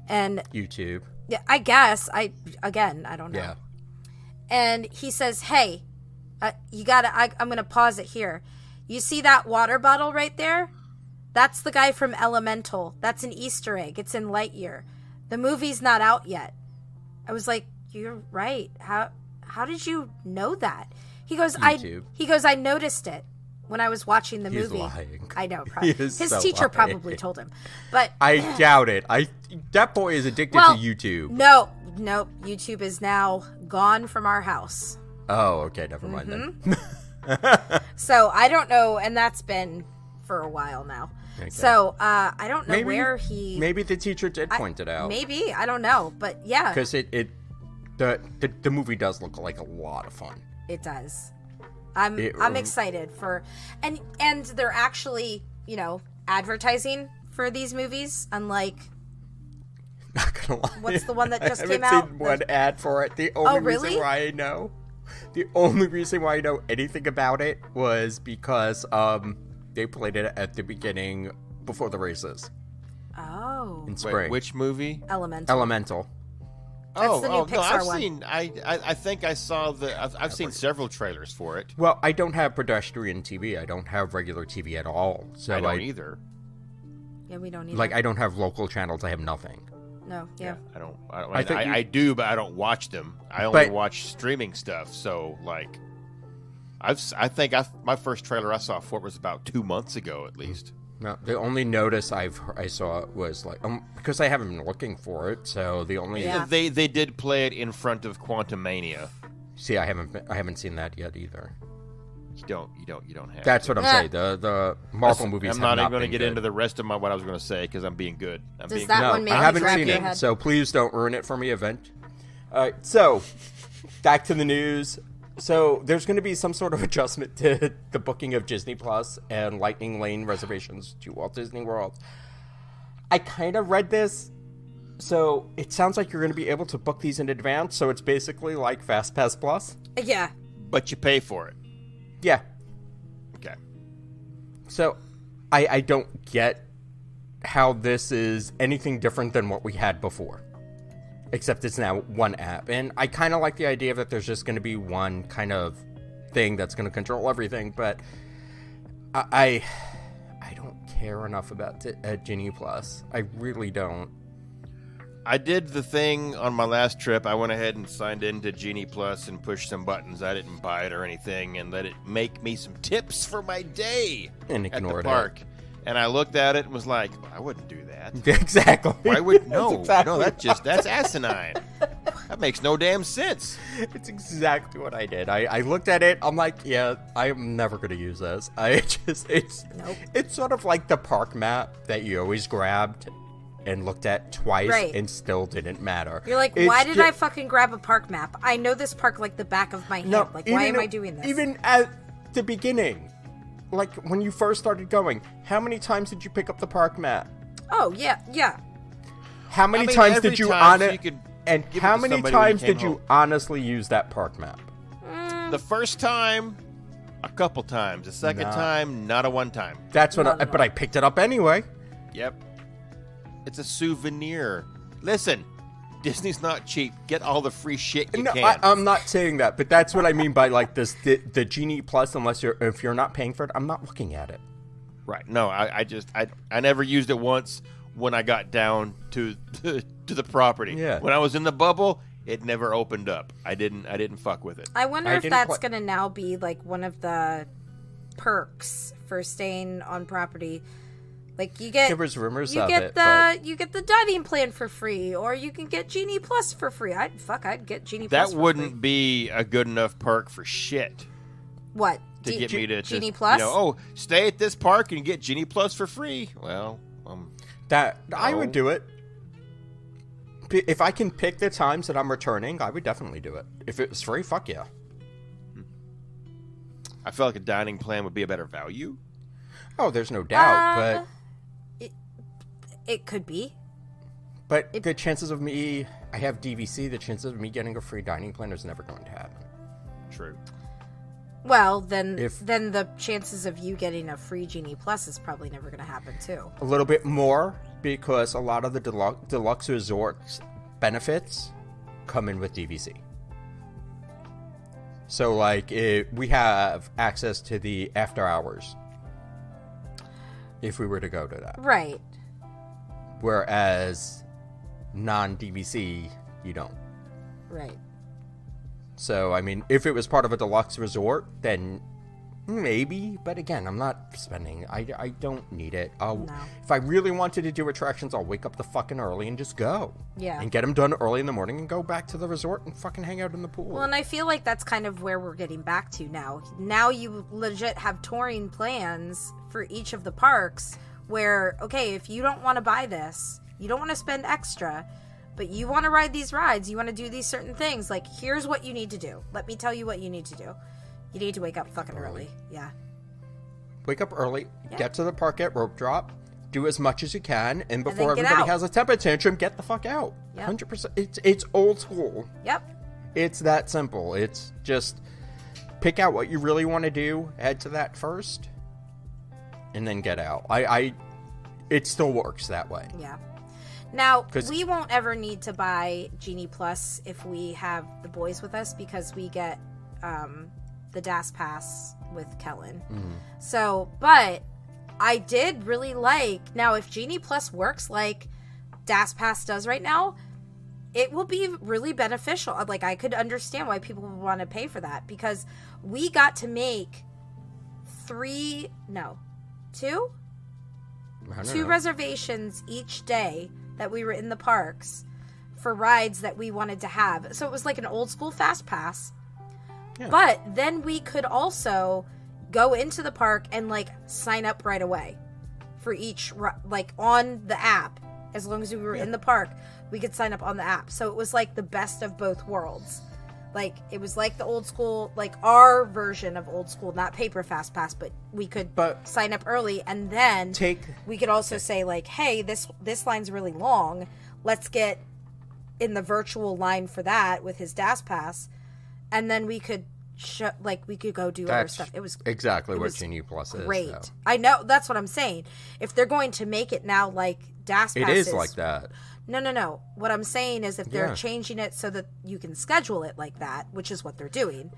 And YouTube. yeah, I guess. I don't know. Yeah. And he says, hey, you gotta, I'm gonna pause it here. You see that water bottle right there? That's the guy from Elemental. That's an Easter egg. It's in Lightyear. The movie's not out yet. I was like, you're right. How did you know that? He goes, YouTube. I noticed it when I was watching the He's movie. lying. I know. Probably. He is His so teacher lying. probably told him. But I doubt it. That boy is addicted to YouTube. No, YouTube is now gone from our house. Oh, okay. Never mind then. So I don't know, and that's been for a while now. Okay. So I don't know where he. Maybe the teacher did point it out. Maybe, I don't know, but yeah, Because the movie does look like a lot of fun. it does. I'm excited for, and they're actually advertising for these movies, unlike Not gonna lie. what's the one that just I came haven't out? seen one ad for it. The only really? reason why I know, the only reason why I know anything about it was because they played it at the beginning before the races Oh, in spring. Wait, which movie? Elemental. That's the new no, Pixar I've one. seen. I think I saw I've seen several trailers for it. Well, I don't have pedestrian TV. I don't have regular TV at all. So I don't either. yeah, we don't need I don't have local channels. I have nothing. no, yeah. I don't. I do, but I don't watch them. I only But- watch streaming stuff. So I think my first trailer I saw for it was about 2 months ago at least. No, the only notice I saw was because I haven't been looking for it. So the only Yeah. They did play it in front of Quantum Mania. see I haven't seen that yet either. You don't have. That's to. what I'm saying. The Marvel movies. I'm not even going to get into the rest of what I was going to say because I'm being good. Does that No, one make I you haven't grab seen your it, head? so please don't ruin it for me. Event. All right, so back to the news. So there's going to be some sort of adjustment to the booking of Disney Plus and Lightning Lane reservations to Walt Disney World. I kind of read this, so it sounds like you're going to be able to book these in advance. So it's basically like FastPass Plus. Yeah. But you pay for it. Yeah. Okay. So I don't get how this is anything different than what we had before. Except it's now one app. And I kind of like the idea that there's just going to be one kind of thing that's going to control everything. But I don't care enough about Genie Plus. I really don't. I did the thing on my last trip. I went ahead and signed into Genie Plus and pushed some buttons. I didn't buy it or anything, and let it make me some tips for my day And at the ignored it. park. And I looked at it and was like, I wouldn't do that. Exactly. Why would That's no? exactly No, that's asinine. That makes no damn sense. It's exactly what I did. I looked at it. I'm like, yeah, I'm never going to use this. It's sort of like the park map that you always grabbed and looked at twice Right. and still didn't matter. You're like, why did I fucking grab a park map? I know this park like the back of my hand. Like, why am I doing this? Even at the beginning, like when you first started going, how many times did you pick up the park map? Oh, yeah. How many I mean, times every did you time on it? you could And give it how to many somebody when you times came did you home. honestly use that park map? The first time, a couple times. The second Nah. time, not a one time. That's what. No. But I picked it up anyway. Yep. It's a souvenir. Listen, Disney's not cheap. Get all the free shit you No, can. I'm not saying that, but that's what I mean by like this the Genie Plus. If you're not paying for it, I'm not looking at it. Right. No, I never used it once when I got down to the property. Yeah. When I was in the bubble, it never opened up. I didn't fuck with it. I wonder I if didn't that's pla- going to now be like one of the perks for staying on property. Like you get There was rumors you of get it, the but- you get the dining plan for free, or you can get Genie Plus for free. I'd get Genie Plus. That for wouldn't free. be a good enough perk for shit What to get me to Genie just, Plus. stay at this park and get Genie Plus for free. Well, That I would No. do it. If I can pick the times that I'm returning, I would definitely do it. If it was free, fuck yeah. I feel like a dining plan would be a better value. Oh, there's no doubt, It could be. but the chances of me, I have DVC. The chances of me getting a free dining plan is never going to happen. True. Well, then the chances of you getting a free Genie Plus is probably never going to happen, too. A little bit more, because a lot of the deluxe resorts benefits come in with DVC. So, like, we have access to the after hours if we were to go to that. Right. Whereas non-DVC, you don't. Right. So, I mean, if it was part of a deluxe resort, then maybe. But again, I'm not spending. I don't need it. No. If I really wanted to do attractions, I'll wake up the fucking early and just go. Yeah. And get them done early in the morning and go back to the resort and fucking hang out in the pool. Well, and I feel like that's kind of where we're getting back to now. Now you legit have touring plans for each of the parks where, okay, if you don't want to buy this, you don't want to spend extra, but you want to ride these rides, you want to do these certain things, like, here's what you need to do. Let me tell you what you need to do. You need to wake up fucking early. Yeah. Wake up early, Yeah. get to the park at rope drop, do as much as you can, and before get everybody out. has a temper tantrum, get the fuck out. Yep. 100%. It's old school. Yep. It's that simple. It's just pick out what you really want to do, head to that first, and then get out. It still works that way. Yeah. Now, 'Cause- we won't ever need to buy Genie Plus if we have the boys with us because we get the DAS Pass with Kellen. So, but I did really like, now if Genie Plus works like DAS Pass does right now, it will be really beneficial. Like, I could understand why people would want to pay for that because we got to make two I don't two know. reservations each day that we were in the parks for rides that we wanted to have. So it was like an old school fast pass. Yeah. But then we could also go into the park and like sign up right away for each like on the app. As long as we were in the park, we could sign up on the app. So it was like the best of both worlds. Like, it was like the old school, like our version of old school, not paper fast pass, but we could sign up early and then we could also say like, hey, this line's really long. Let's get in the virtual line for that with his DAS pass. And then we could we could go do other stuff. It was exactly it what was Genie Plus is. great. Though. I know, that's what I'm saying. If they're going to make it now like DAS It passes, is like that. No. What I'm saying is if they're Yeah. changing it so that you can schedule it like that, which is what they're doing.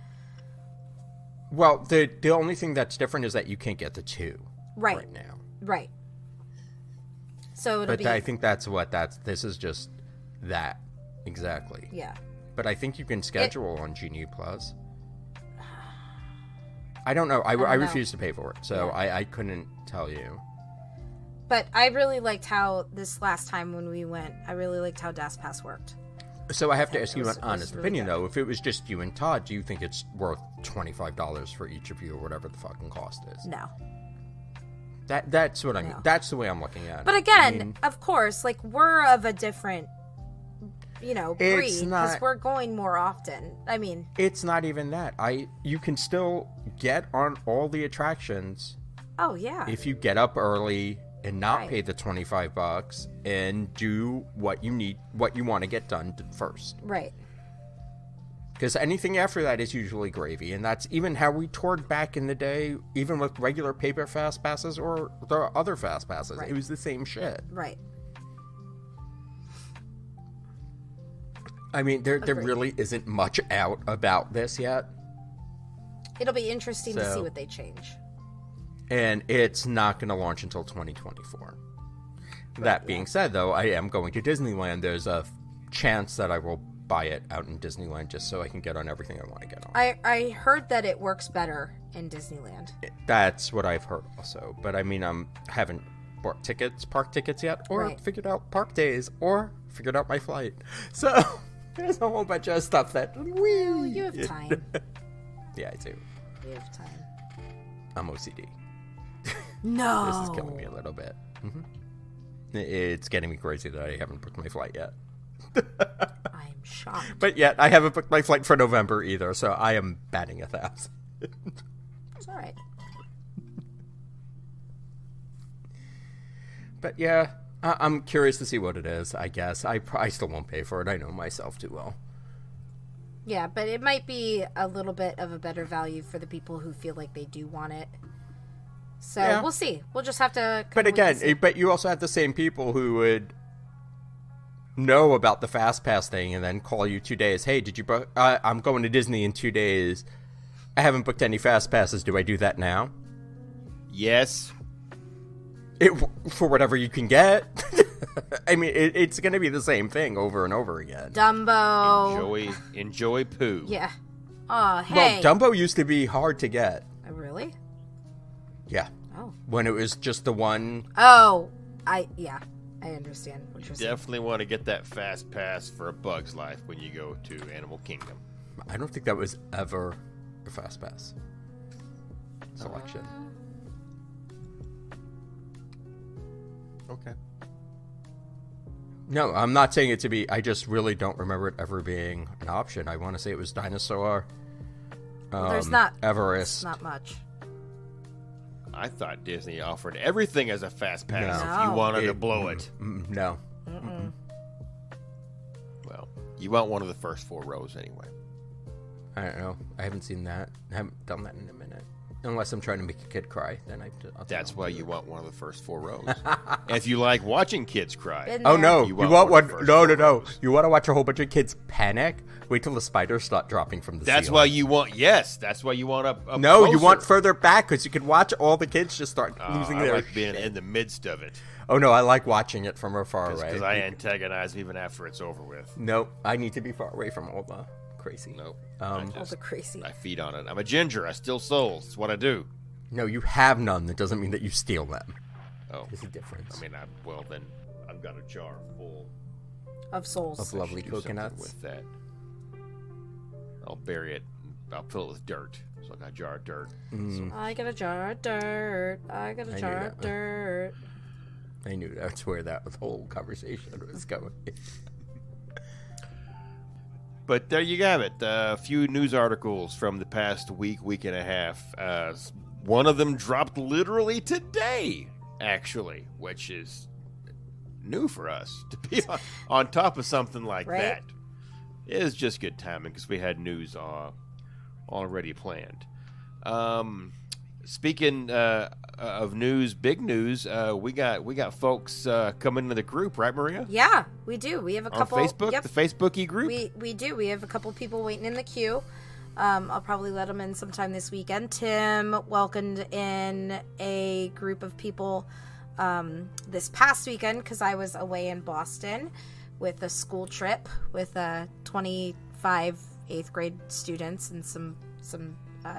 Well, the only thing that's different is that you can't get the two right now. Right. So it'll But I think this is just that. Exactly. Yeah. But I think you can schedule on Genie Plus. I don't know. I refuse to pay for it, so I couldn't tell you. But I really liked how this last time when we went, I really liked how DAS Pass worked. So I have to ask you an was honest really opinion, good. though. If it was just you and Todd, do you think it's worth $25 for each of you, or whatever the fucking cost is? No. That's what I mean. No. That's the way I'm looking at it. But again, I mean, of course, like, we're of a different, breed because not- we're going more often. I mean, it's not even that. You can still get on all the attractions oh yeah. if you get up early and not Right. pay the $25 and do what you want to get done first. Right. Because anything after that is usually gravy, and that's even how we toured back in the day, even with regular paper fast passes or the other fast passes. Right. It was the same shit. Right. I mean, there Agreed. really isn't much out about this yet, It'll be interesting to see So- what they change. and it's not going to launch until 2024. That being said, though, I am going to Disneyland. There's a chance that I will buy it out in Disneyland just so I can get on everything I want to get on. I heard that it works better in Disneyland. That's what I've heard also. But I mean, haven't bought park tickets yet, or Right. figured out park days, or figured out my flight. So there's a whole bunch of stuff that. Well, you have time. Yeah, I do. You have time. I'm OCD. No. This is killing me a little bit. It's getting me crazy that I haven't booked my flight yet. I'm shocked. But yet, I haven't booked my flight for November either, so I am batting 1,000. It's all right. But yeah, I'm curious to see what it is, I guess. I still won't pay for it. I know myself too well. Yeah, but it might be a little bit of a better value for the people who feel like they do want it. So Yeah. we'll see. We'll just have to. But again, but you also have the same people who would know about the Fast Pass thing and then call you 2 days. Hey, did you book? I'm going to Disney in 2 days. I haven't booked any Fast Passes. Do I do that now? Yes. For whatever you can get. I mean, it's going to be the same thing over and over again. Dumbo. Enjoy poo. Yeah. Oh, hey. Well, Dumbo used to be hard to get. Oh, really? Yeah. Oh. When it was just the one. Oh, I understand what you're saying. Definitely want to get that Fast Pass for A Bug's Life when you go to Animal Kingdom. I don't think that was ever a Fast Pass selection. Okay. No, I'm not saying it to be. I just really don't remember it ever being an option. I want to say it was Dinosaur. There's not Everest. Not much. I thought Disney offered everything as a Fast Pass No. if you wanted to blow it. No. Well, you want one of the first 4 rows anyway. I don't know. I haven't seen that. I haven't done that in a minute. Unless I'm trying to make a kid cry, then I'll That's why you want one of the first 4 rows. And if you like watching kids cry, Been Oh there. no! You You want want one of one? the first No, 4 no, no! rows. You want to watch a whole bunch of kids panic? Wait till the spiders start dropping from the that's ceiling. why you want. Yes, that's why you want up. No, you closer. want further back because you can watch all the kids just start losing I their. like being in the midst of it Oh no, I like watching it from far away. because I antagonize even after it's over with. Nope, I need to be far away from all the crazy. Nope. All the crazy. I feed on it. I'm a ginger. I steal souls. It's what I do. No, you have none. That doesn't mean that you steal them. Oh, There's a difference. I mean, well then, I've got a jar full. Of souls. Of lovely I should do something coconuts. with that. I'll bury it. I'll fill it with dirt. So I got a jar of dirt. I got a jar of dirt. I got a knew jar that. of dirt. I knew that's where that whole conversation was going. But there you have it. A few news articles from the past week and a half. One of them dropped literally today, actually, which is new for us to be on top of something like Right? that. It is just good timing because we had news already planned. Speaking of news, big news, we got folks coming into the group, right, Maria? Yeah, we do. We have a On couple. Facebook, Yep. the Facebooky group. We do. We have a couple people waiting in the queue. I'll probably let them in sometime this weekend. Tim welcomed in a group of people this past weekend because I was away in Boston with a school trip with 25 8th grade students and some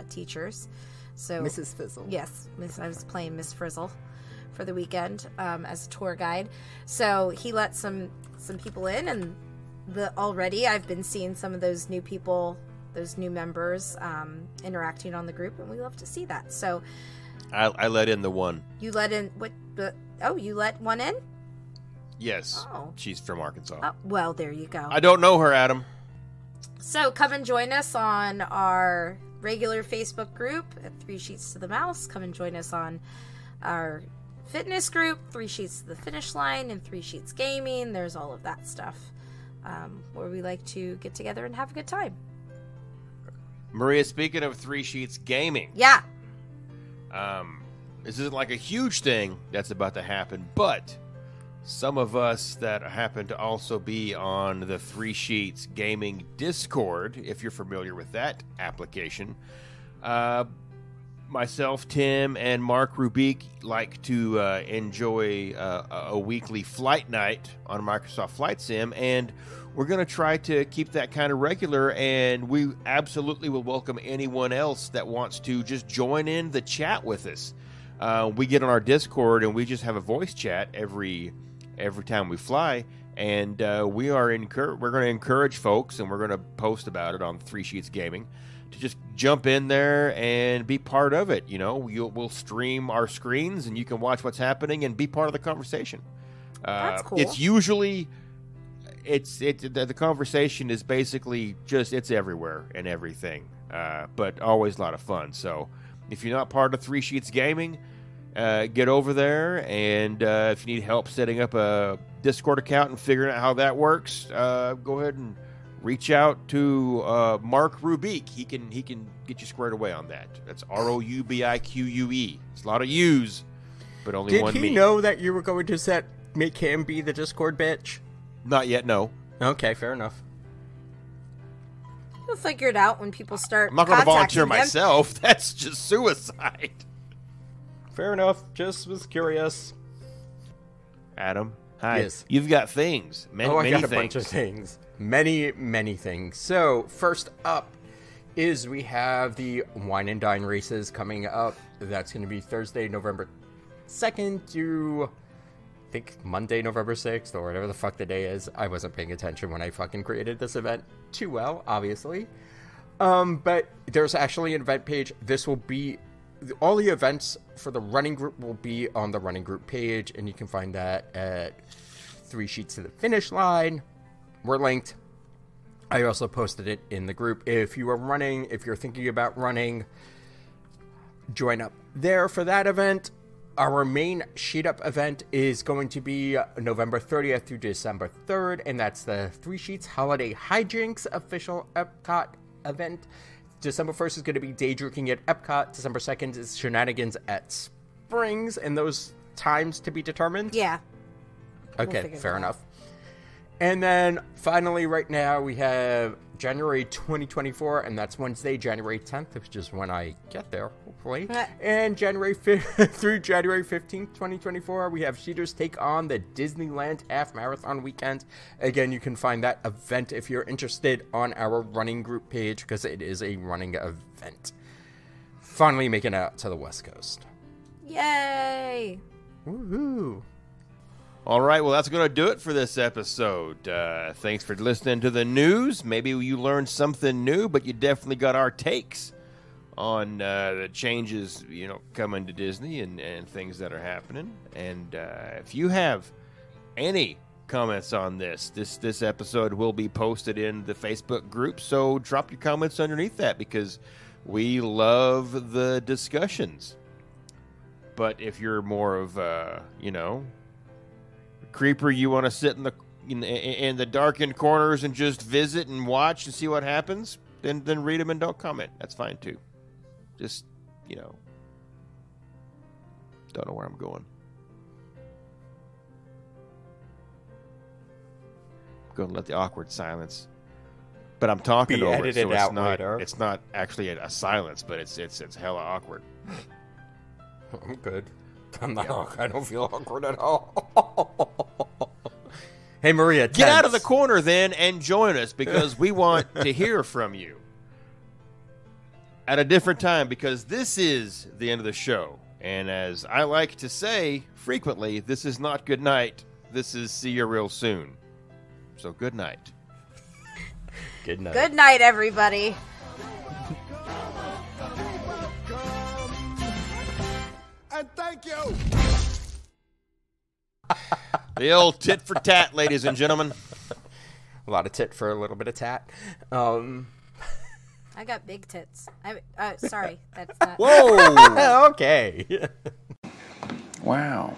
teachers. So Mrs. Fizzle. Yes, I was playing Miss Frizzle for the weekend as a tour guide. So he let some people in, and already I've been seeing some of those new people, those new members interacting on the group, and we love to see that. So I let in the one. you let in what? You let one in? Yes, Oh. she's from Arkansas. Oh, well, there you go. I don't know her, Adam. So come and join us on our regular Facebook group at 3 Sheets to the Mouse. Come and join us on our fitness group, 3 Sheets to the Finish Line, and 3 Sheets Gaming. There's all of that stuff where we like to get together and have a good time. Maria, speaking of 3 Sheets Gaming, Yeah. this isn't like a huge thing that's about to happen, but some of us that happen to also be on the 3 Sheets Gaming Discord, if you're familiar with that application, myself, Tim, and Mark Rubik like to enjoy a weekly flight night on Microsoft Flight Sim, and we're going to try to keep that kind of regular, and we absolutely will welcome anyone else that wants to just join in the chat with us. We get on our Discord, and we just have a voice chat every time we fly, and we're going to encourage folks, and we're going to post about it on 3 Sheets Gaming, to just jump in there and be part of it. You know, we'll stream our screens, and you can watch what's happening and be part of the conversation. That's cool. It's usually the conversation is basically just it's everywhere and everything, but always a lot of fun. So if you're not part of 3 Sheets Gaming, get over there, and if you need help setting up a Discord account and figuring out how that works, go ahead and reach out to Mark Rubique. He can get you squared away on that. That's Roubique. It's a lot of U's, but only one Did me. he know that you were going to make him be the Discord bitch? Not yet, no. Okay, fair enough. You'll figure it out when people start. I'm not going to volunteer contacting him. myself. That's just suicide. Fair enough. Just was curious. Adam, hi. Yes. You've got things. I Many got a things. bunch of things. Many, many things. So, first up is we have the Wine and Dine races coming up. That's going to be Thursday, November 2nd to, I think, Monday, November 6th, or whatever the fuck the day is. I wasn't paying attention when I fucking created this event too well, obviously. But there's actually an event page. This will be... all the events for the running group will be on the running group page, and you can find that at 3 Sheets to the Finish Line. We're linked. I also posted it in the group. If you are running, if you're thinking about running, join up there for that event. Our main Sheet Up event is going to be November 30th through December 3rd, and that's the 3 Sheets Holiday Hijinks official Epcot event. December 1st is going to be day drinking at Epcot. December 2nd is shenanigans at Springs, and those times to be determined. Yeah. Okay, figure fair that out. enough. And then finally, right now, we have January 2024, and that's Wednesday, January 10th, which is when I get there, hopefully. And January 5th through January 15th, 2024, we have Cheaters take on the Disneyland Half Marathon Weekend. Again, you can find that event if you're interested on our running group page, because it is a running event. Finally making it out to the West Coast. Yay! Woohoo! All right, well, that's going to do it for this episode. Thanks for listening to the news. Maybe you learned something new, but you definitely got our takes on the changes, coming to Disney and things that are happening. And if you have any comments on this episode will be posted in the Facebook group, so drop your comments underneath that because we love the discussions. But if you're more of, creeper, you want to sit in the darkened corners and just visit and watch and see what happens, then read them and don't comment. That's fine too. Just, don't know where I'm going. I'm going to let the awkward silence. But I'm talking Be over it, edited so out later. it's not actually a silence, but it's hella awkward. I'm good. I'm not. I don't feel awkward at all. Hey, Maria, Get out of the corner then and join us because we want to hear from you at a different time because this is the end of the show. And as I like to say frequently, this is not good night. This is see you real soon. So good night. Good night. Good night, everybody. And thank you. The old tit for tat, ladies and gentlemen. A lot of tit for a little bit of tat. I got big tits. Sorry, that's not. Whoa! Okay. Wow.